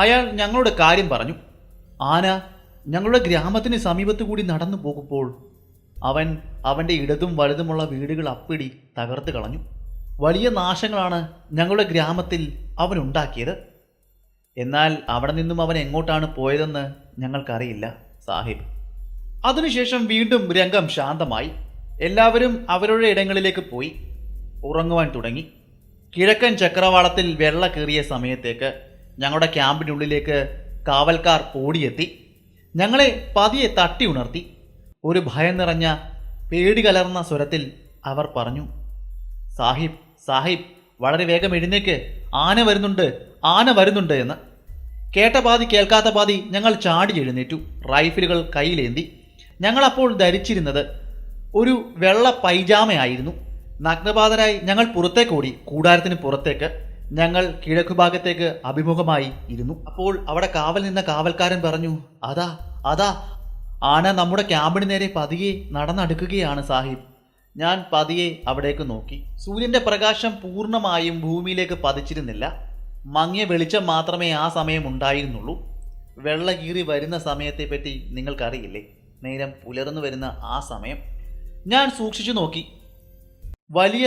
അയാൾ ഞങ്ങളുടെ കാര്യം പറഞ്ഞു. ആന ഞങ്ങളുടെ ഗ്രാമത്തിന് സമീപത്തു കൂടി നടന്നു പോകുമ്പോൾ അവൻ്റെ ഇടതും വലുതുമുള്ള വീടുകൾ അപ്പിടി തകർത്ത് കളഞ്ഞു. വലിയ നാശങ്ങളാണ് ഞങ്ങളുടെ ഗ്രാമത്തിൽ അവൻ ഉണ്ടാക്കിയത്. എന്നാൽ അവിടെ നിന്നും അവൻ എങ്ങോട്ടാണ് പോയതെന്ന് ഞങ്ങൾക്കറിയില്ല സാഹിബ്. അതിനുശേഷം വീണ്ടും രംഗം ശാന്തമായി. എല്ലാവരും അവരുടെ ഇടങ്ങളിലേക്ക് പോയി ഉറങ്ങുവാൻ തുടങ്ങി. കിഴക്കൻ ചക്രവാളത്തിൽ വെള്ള കീറിയ സമയത്തേക്ക് ഞങ്ങളുടെ ക്യാമ്പിനുള്ളിലേക്ക് കാവൽക്കാർ ഓടിയെത്തി. ഞങ്ങളെ പതിയെ തട്ടി ഉണർത്തി. ഒരു ഭയം നിറഞ്ഞ പേടി കലർന്ന സ്വരത്തിൽ അവർ പറഞ്ഞു, സാഹിബ്, സാഹിബ്, വളരെ വേഗം എഴുന്നേക്ക്, ആന വരുന്നുണ്ട് എന്ന്. കേട്ട പാതി കേൾക്കാത്ത പാതി ഞങ്ങൾ ചാടി എഴുന്നേറ്റു, റൈഫിലുകൾ കയ്യിലേന്തി. ഞങ്ങളപ്പോൾ ധരിച്ചിരുന്നത് ഒരു വെള്ള പൈജാമയായിരുന്നു. നഗ്നപാതരായി ഞങ്ങൾ പുറത്തേക്കോടി. കൂടാരത്തിന് പുറത്തേക്ക് ഞങ്ങൾ കിഴക്കുഭാഗത്തേക്ക് അഭിമുഖമായി ഇരുന്നു. അപ്പോൾ അവിടെ കാവൽ നിന്ന കാവൽക്കാരൻ പറഞ്ഞു, അതാ അതാ ആന നമ്മുടെ ക്യാമ്പിന് നേരെ പതിയെ നടന്നടുക്കുകയാണ് സാഹിബ്. ഞാൻ പതിയെ അവിടേക്ക് നോക്കി. സൂര്യന്റെ പ്രകാശം പൂർണ്ണമായും ഭൂമിയിലേക്ക് പതിച്ചിരുന്നില്ല. മങ്ങിയ വെളിച്ചം മാത്രമേ ആ സമയം ഉണ്ടായിരുന്നുള്ളൂ. വെള്ള കീറി വരുന്ന സമയത്തെപ്പറ്റി നിങ്ങൾക്കറിയില്ലേ? നേരം പുലർന്നു വരുന്ന ആ സമയം ഞാൻ സൂക്ഷിച്ചു നോക്കി. വലിയ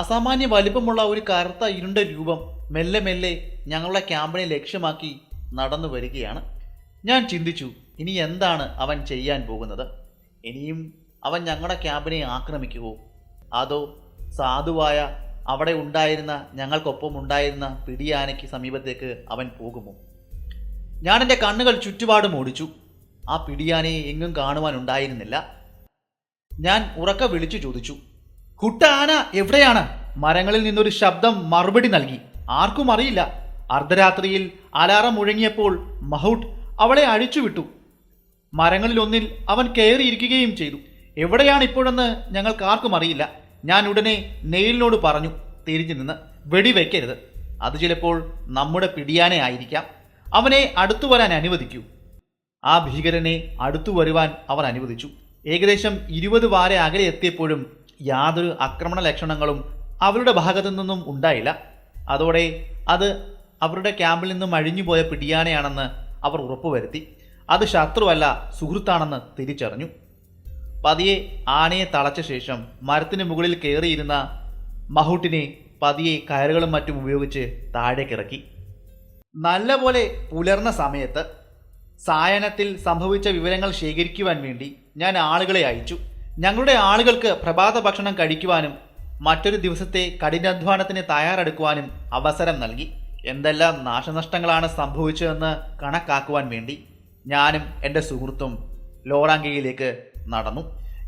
അസാമാന്യ വലിപ്പമുള്ള ഒരു കറുത്ത ഇരുണ്ട രൂപം മെല്ലെ മെല്ലെ ഞങ്ങളുടെ ക്യാമ്പിനെ ലക്ഷ്യമാക്കി നടന്നു വരികയാണ്. ഞാൻ ചിന്തിച്ചു, ഇനി എന്താണ് അവൻ ചെയ്യാൻ പോകുന്നത്? ഇനിയും അവൻ ഞങ്ങളുടെ ക്യാമ്പിനെ ആക്രമിക്കുമോ? അതോ സാധുവായ അവിടെ ഉണ്ടായിരുന്ന ഞങ്ങൾക്കൊപ്പം ഉണ്ടായിരുന്ന പിടിയാനയ്ക്ക് സമീപത്തേക്ക് അവൻ പോകുമോ? ഞാൻ എൻ്റെ കണ്ണുകൾ ചുറ്റുപാടും ഓടിച്ചു. ആ പിടിയാനയെ എങ്ങും കാണുവാനുണ്ടായിരുന്നില്ല. ഞാൻ ഉറക്കെ വിളിച്ചു ചോദിച്ചു, കുട്ട ആന എവിടെയാണ്? മരങ്ങളിൽ നിന്നൊരു ശബ്ദം മറുപടി നൽകി. ആർക്കും അറിയില്ല. അർദ്ധരാത്രിയിൽ അലാറം മുഴങ്ങിയപ്പോൾ മഹൂട്ട് അവളെ അഴിച്ചുവിട്ടു. മരങ്ങളിൽ ഒന്നിൽ അവൻ കയറിയിരിക്കുകയും ചെയ്തു. എവിടെയാണ് ഇപ്പോഴെന്ന് ഞങ്ങൾക്ക് ആർക്കും അറിയില്ല. ഞാൻ ഉടനെ നെയിലിനോട് പറഞ്ഞു, തിരിഞ്ഞു നിന്ന് വെടിവെക്കരുത്. അത് ചിലപ്പോൾ നമ്മുടെ പിടിയാനെ ആയിരിക്കാം. അവനെ അടുത്തു വരാൻ അനുവദിക്കൂ. ആ ഭീകരനെ അടുത്തു വരുവാൻ അവർ അനുവദിച്ചു. ഏകദേശം 20 വാര അകലെ എത്തിയപ്പോഴും യാതൊരു ആക്രമണ ലക്ഷണങ്ങളും അവരുടെ ഭാഗത്തു നിന്നും ഉണ്ടായില്ല. അതോടെ അത് അവരുടെ ക്യാമ്പിൽ നിന്നും അഴിഞ്ഞുപോയ പിടിയാനയാണെന്ന് അവർ ഉറപ്പുവരുത്തി. അത് ശത്രുവല്ല, സുഹൃത്താണെന്ന് തിരിച്ചറിഞ്ഞു. പതിയെ ആനയെ തളച്ച ശേഷം മരത്തിന് മുകളിൽ കയറിയിരുന്ന മഹൂട്ടിനെ പതിയെ കയറുകളും മറ്റും ഉപയോഗിച്ച് താഴേക്കിറക്കി. നല്ലപോലെ പുലർന്ന സമയത്ത് സായാഹ്നത്തിൽ സംഭവിച്ച വിവരങ്ങൾ ശേഖരിക്കുവാൻ വേണ്ടി ഞാൻ ആളുകളെ അയച്ചു. ഞങ്ങളുടെ ആളുകൾക്ക് പ്രഭാത ഭക്ഷണം കഴിക്കുവാനും മറ്റൊരു ദിവസത്തെ കഠിനാധ്വാനത്തിന് തയ്യാറെടുക്കുവാനും അവസരം നൽകി. എന്തെല്ലാം നാശനഷ്ടങ്ങളാണ് സംഭവിച്ചതെന്ന് കണക്കാക്കുവാൻ വേണ്ടി ഞാനും എൻ്റെ സുഹൃത്തും ലോറാങ്കയിലേക്ക് നടന്നു.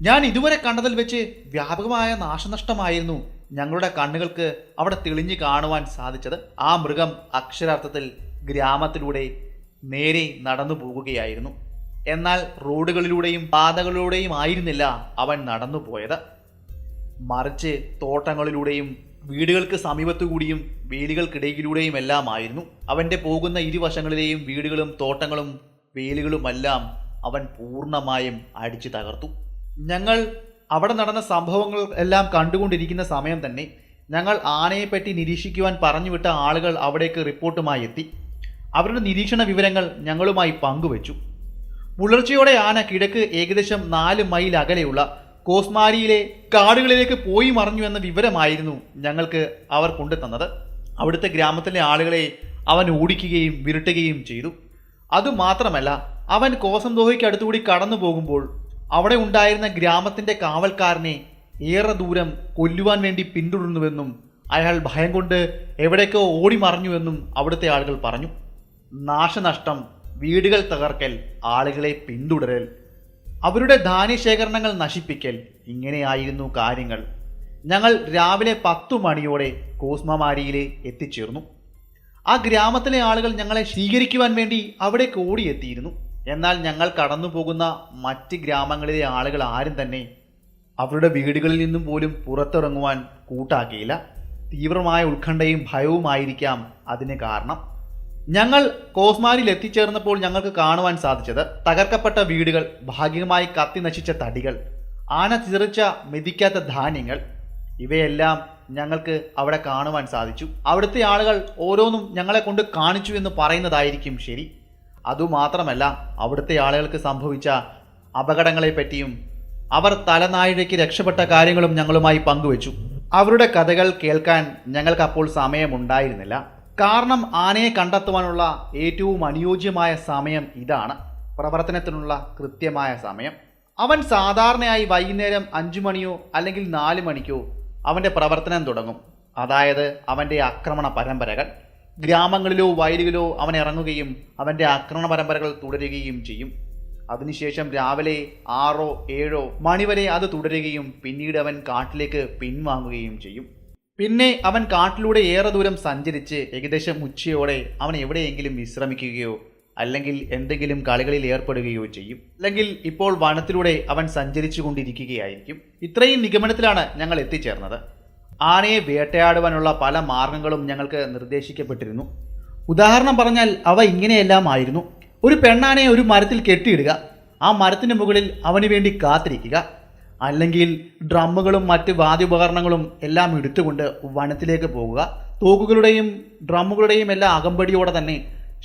ഞാൻ ഇതുവരെ കണ്ടതിൽ വെച്ച് വ്യാപകമായ നാശനഷ്ടമായിരുന്നു ഞങ്ങളുടെ കണ്ണുകൾക്ക് അവിടെ തെളിഞ്ഞു കാണുവാൻ സാധിച്ചത്. ആ മൃഗം അക്ഷരാർത്ഥത്തിൽ ഗ്രാമത്തിലൂടെ നേരെ നടന്നു പോകുകയായിരുന്നു. എന്നാൽ റോഡുകളിലൂടെയും പാതകളിലൂടെയും ആയിരുന്നില്ല അവൻ നടന്നു പോയത്, മറിച്ച് തോട്ടങ്ങളിലൂടെയും വീടുകൾക്ക് സമീപത്തുകൂടിയും വേലികൾക്കിടയിലൂടെയും എല്ലാമായിരുന്നു. അവൻ്റെ പോകുന്ന ഇരുവശങ്ങളിലെയും വീടുകളും തോട്ടങ്ങളും വേലികളുമെല്ലാം അവൻ പൂർണ്ണമായും അടിച്ചു തകർത്തു. ഞങ്ങൾ അവിടെ നടന്ന സംഭവങ്ങൾ എല്ലാം കണ്ടുകൊണ്ടിരിക്കുന്ന സമയം തന്നെ ഞങ്ങൾ ആനയെപ്പറ്റി നിരീക്ഷിക്കുവാൻ പറഞ്ഞുവിട്ട ആളുകൾ അവിടേക്ക് റിപ്പോർട്ടുമായി എത്തി. അവരുടെ നിരീക്ഷണ വിവരങ്ങൾ ഞങ്ങളുമായി പങ്കുവച്ചു. പുലർച്ചയോടെ ആന കിഴക്ക് ഏകദേശം 4 മൈൽ അകലെയുള്ള കോസ്മാരിയിലെ കാടുകളിലേക്ക് പോയി മറഞ്ഞു എന്ന വിവരമായിരുന്നു ഞങ്ങൾക്ക് അവർ കൊണ്ടുതന്നത്. അവിടുത്തെ ഗ്രാമത്തിലെ ആളുകളെ അവൻ ഓടിക്കുകയും വിരട്ടുകയും ചെയ്തു. അതുമാത്രമല്ല, അവൻ കോസംദോഹയ്ക്ക് അടുത്തുകൂടി കടന്നു പോകുമ്പോൾ അവിടെ ഉണ്ടായിരുന്ന ഗ്രാമത്തിൻ്റെ കാവൽക്കാരനെ ഏറെ ദൂരം കൊല്ലുവാൻ വേണ്ടി പിന്തുടർന്നുവെന്നും അയാൾ ഭയം കൊണ്ട് എവിടേക്കോ ഓടി മറഞ്ഞുവെന്നും അവിടുത്തെ ആളുകൾ പറഞ്ഞു. നാശനഷ്ടം, വീടുകൾ തകർക്കൽ, ആളുകളെ പിന്തുടരൽ, അവരുടെ ധാന്യശേഖരണങ്ങൾ നശിപ്പിക്കൽ, ഇങ്ങനെയായിരുന്നു കാര്യങ്ങൾ. ഞങ്ങൾ രാവിലെ 10 മണിയോടെ കോസ്മാരിയിലെ എത്തിച്ചേർന്നു. ആ ഗ്രാമത്തിലെ ആളുകൾ ഞങ്ങളെ സ്വീകരിക്കുവാൻ വേണ്ടി അവിടേക്ക് ഓടിയെത്തിയിരുന്നു. എന്നാൽ ഞങ്ങൾ കടന്നു പോകുന്ന മറ്റ് ഗ്രാമങ്ങളിലെ ആളുകൾ ആരും തന്നെ അവരുടെ വീടുകളിൽ നിന്നും പോലും പുറത്തിറങ്ങുവാൻ കൂട്ടാക്കിയില്ല. തീവ്രമായ ഉത്കണ്ഠയും ഭയവുമായിരിക്കാം അതിന് കാരണം. ഞങ്ങൾ കോസ്മാരിയിൽ എത്തിച്ചേർന്നപ്പോൾ ഞങ്ങൾക്ക് കാണുവാൻ സാധിച്ചത് തകർക്കപ്പെട്ട വീടുകൾ, ഭാഗികമായി കത്തി നശിച്ച തടികൾ, ആന ചിതറിച്ച മെതിക്കാത്ത ധാന്യങ്ങൾ, ഇവയെല്ലാം ഞങ്ങൾക്ക് അവിടെ കാണുവാൻ സാധിച്ചു. അവിടുത്തെ ആളുകൾ ഓരോന്നും ഞങ്ങളെ കൊണ്ട് കാണിച്ചു എന്ന് പറയുന്നതായിരിക്കും ശരി. അതുമാത്രമല്ല, അവിടുത്തെ ആളുകൾക്ക് സംഭവിച്ച അപകടങ്ങളെപ്പറ്റിയും അവർ തലനാഴികയ്ക്ക് രക്ഷപ്പെട്ട കാര്യങ്ങളും ഞങ്ങളുമായി പങ്കുവച്ചു. അവരുടെ കഥകൾ കേൾക്കാൻ ഞങ്ങൾക്ക് അപ്പോൾ സമയമുണ്ടായിരുന്നില്ല. കാരണം ആനയെ കണ്ടെത്തുവാനുള്ള ഏറ്റവും അനുയോജ്യമായ സമയം ഇതാണ്, പ്രവർത്തനത്തിനുള്ള കൃത്യമായ സമയം. അവൻ സാധാരണയായി വൈകുന്നേരം 5 മണിയോ അല്ലെങ്കിൽ 4 മണിക്കോ അവൻ്റെ പ്രവർത്തനം തുടങ്ങും. അതായത് അവൻ്റെ ആക്രമണ പരമ്പരകൾ. ഗ്രാമങ്ങളിലോ വയലുകളിലോ അവൻ ഇറങ്ങുകയും അവൻ്റെ ആക്രമണ പരമ്പരകൾ തുടരുകയും ചെയ്യും. അതിനുശേഷം രാവിലെ 6-7 മണിവരെ അത് തുടരുകയും പിന്നീട് അവൻ കാട്ടിലേക്ക് പിൻവാങ്ങുകയും ചെയ്യും. പിന്നെ അവൻ കാട്ടിലൂടെ ഏറെ ദൂരം സഞ്ചരിച്ച് ഏകദേശം ഉച്ചയോടെ അവൻ എവിടെയെങ്കിലും വിശ്രമിക്കുകയോ അല്ലെങ്കിൽ എന്തെങ്കിലും കളികളിൽ ഏർപ്പെടുകയോ ചെയ്യും. അല്ലെങ്കിൽ ഇപ്പോൾ വനത്തിലൂടെ അവൻ സഞ്ചരിച്ചു കൊണ്ടിരിക്കുകയായിരിക്കും. ഇത്രയും നിഗമനത്തിലാണ് ഞങ്ങൾ എത്തിച്ചേർന്നത്. ആനയെ വേട്ടയാടുവാനുള്ള പല മാർഗങ്ങളും ഞങ്ങൾക്ക് നിർദ്ദേശിക്കപ്പെട്ടിരുന്നു. ഉദാഹരണം പറഞ്ഞാൽ അവ ഇങ്ങനെയെല്ലാം ആയിരുന്നു. ഒരു പെണ്ണാനയെ ഒരു മരത്തിൽ കെട്ടിയിടുക, ആ മരത്തിന് മുകളിൽ അവന് വേണ്ടി കാത്തിരിക്കുക. അല്ലെങ്കിൽ ഡ്രമ്മുകളും മറ്റ് വാദ്യോപകരണങ്ങളും എല്ലാം എടുത്തുകൊണ്ട് വനത്തിലേക്ക് പോകുക. തോക്കുകളുടെയും ഡ്രമ്മുകളുടെയും എല്ലാം അകമ്പടിയോടെ തന്നെ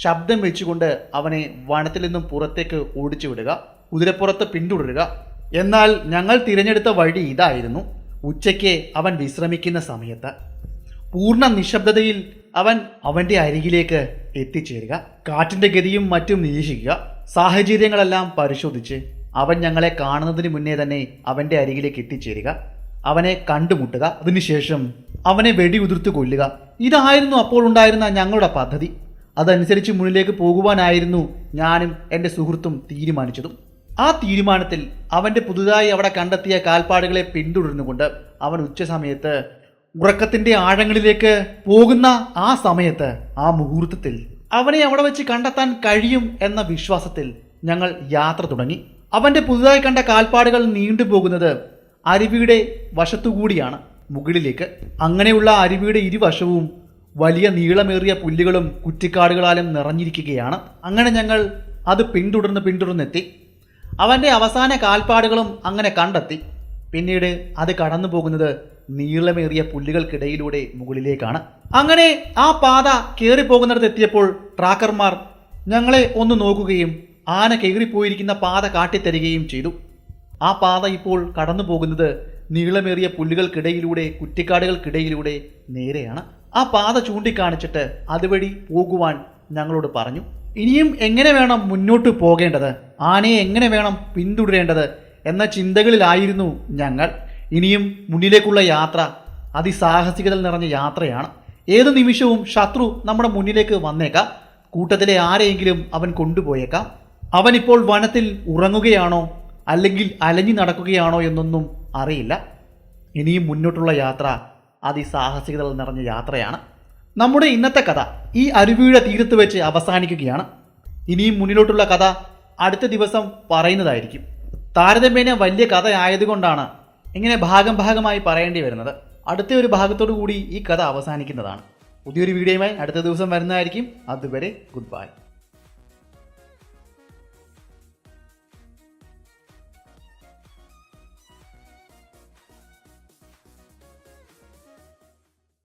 ശബ്ദം വെച്ചുകൊണ്ട് അവനെ വനത്തിൽ നിന്നും പുറത്തേക്ക് ഓടിച്ചു വിടുക, കുതിരപ്പുറത്ത് പിന്തുടരുക. എന്നാൽ ഞങ്ങൾ തിരഞ്ഞെടുത്ത വഴി ഇതായിരുന്നു. ഉച്ചയ്ക്ക് അവൻ വിശ്രമിക്കുന്ന സമയത്ത് പൂർണ്ണ നിശബ്ദതയിൽ അവൻ അവൻ്റെ അരികിലേക്ക് എത്തിച്ചേരുക, കാറ്റിൻ്റെ ഗതിയും മറ്റും നിരീക്ഷിക്കുക, സാഹചര്യങ്ങളെല്ലാം പരിശോധിച്ച് അവൻ ഞങ്ങളെ കാണുന്നതിന് മുന്നേ തന്നെ അവൻ്റെ അരികിലേക്ക് എത്തിച്ചേരുക, അവനെ കണ്ടുമുട്ടുക, അതിനുശേഷം അവനെ വെടിയുതിർത്ത് കൊല്ലുക. ഇതായിരുന്നു അപ്പോൾ ഉണ്ടായിരുന്ന ഞങ്ങളുടെ പദ്ധതി. അതനുസരിച്ച് മുന്നിലേക്ക് പോകുവാനായിരുന്നു ഞാനും എൻ്റെ സുഹൃത്തും തീരുമാനിച്ചതും. ആ തീരുമാനത്തിൽ അവൻ്റെ പുതുതായി അവിടെ കണ്ടെത്തിയ കാൽപ്പാടുകളെ പിന്തുടർന്നുകൊണ്ട് അവൻ ഉച്ചസമയത്ത് ഉറക്കത്തിൻ്റെ ആഴങ്ങളിലേക്ക് പോകുന്ന ആ സമയത്ത്, ആ മുഹൂർത്തത്തിൽ അവനെ അവിടെ വെച്ച് കണ്ടെത്താൻ കഴിയും എന്ന വിശ്വാസത്തിൽ ഞങ്ങൾ യാത്ര തുടങ്ങി. അവൻ്റെ പുതുതായി കണ്ട കാൽപ്പാടുകൾ നീണ്ടുപോകുന്നത് അരുവിയുടെ വശത്തുകൂടിയാണ് മുകളിലേക്ക്. അങ്ങനെയുള്ള അരുവിയുടെ ഇരുവശവും വലിയ നീളമേറിയ പുല്ലുകളും കുറ്റിക്കാടുകളാലും നിറഞ്ഞിരിക്കുകയാണ്. അങ്ങനെ ഞങ്ങൾ അത് പിന്തുടർന്നെത്തി. അവൻ്റെ അവസാന കാൽപ്പാടുകളും അങ്ങനെ കണ്ടെത്തി. പിന്നീട് അത് കടന്നു പോകുന്നത് നീളമേറിയ പുല്ലുകൾക്കിടയിലൂടെ മുകളിലേക്കാണ്. അങ്ങനെ ആ പാത കയറിപ്പോകുന്നിടത്ത് എത്തിയപ്പോൾ ട്രാക്കർമാർ ഞങ്ങളെ ഒന്ന് നോക്കുകയും ആന കയറിപ്പോയിരിക്കുന്ന പാത കാട്ടിത്തരികയും ചെയ്തു. ആ പാത ഇപ്പോൾ കടന്നു പോകുന്നത് നീളമേറിയ പുല്ലുകൾക്കിടയിലൂടെ, കുറ്റിക്കാടുകൾക്കിടയിലൂടെ നേരെയാണ്. ആ പാത ചൂണ്ടിക്കാണിച്ചിട്ട് അതുവഴി പോകുവാൻ ഞങ്ങളോട് പറഞ്ഞു. ഇനിയും എങ്ങനെ വേണം മുന്നോട്ട് പോകേണ്ടത്, ആനയെ എങ്ങനെ വേണം പിന്തുടരേണ്ടത് എന്ന ചിന്തകളിലായിരുന്നു ഞങ്ങൾ. ഇനിയും മുന്നിലേക്കുള്ള യാത്ര അതിസാഹസികത നിറഞ്ഞ യാത്രയാണ്. ഏതു നിമിഷവും ശത്രു നമ്മുടെ മുന്നിലേക്ക് വന്നേക്കാം. കൂട്ടത്തിലെ ആരെയെങ്കിലും അവൻ കൊണ്ടുപോയേക്കാം. അവനിപ്പോൾ വനത്തിൽ ഉറങ്ങുകയാണോ അല്ലെങ്കിൽ അലഞ്ഞു നടക്കുകയാണോ എന്നൊന്നും അറിയില്ല. ഇനിയും മുന്നോട്ടുള്ള യാത്ര അതിസാഹസികത നിറഞ്ഞ യാത്രയാണ്. നമ്മുടെ ഇന്നത്തെ കഥ ഈ അരുവിയുടെ തീരത്ത് വെച്ച് അവസാനിക്കുകയാണ്. ഇനിയും മുന്നിലോട്ടുള്ള കഥ അടുത്ത ദിവസം പറയുന്നതായിരിക്കും. താരതമ്യേന വലിയ കഥ ആയതുകൊണ്ടാണ് ഇങ്ങനെ ഭാഗമായി പറയേണ്ടി വരുന്നത്. അടുത്ത ഒരു ഭാഗത്തോടു കൂടി ഈ കഥ അവസാനിക്കുന്നതാണ്. പുതിയൊരു വീഡിയോയുമായി അടുത്ത ദിവസം വരുന്നതായിരിക്കും. അതുവരെ ഗുഡ് ബൈ.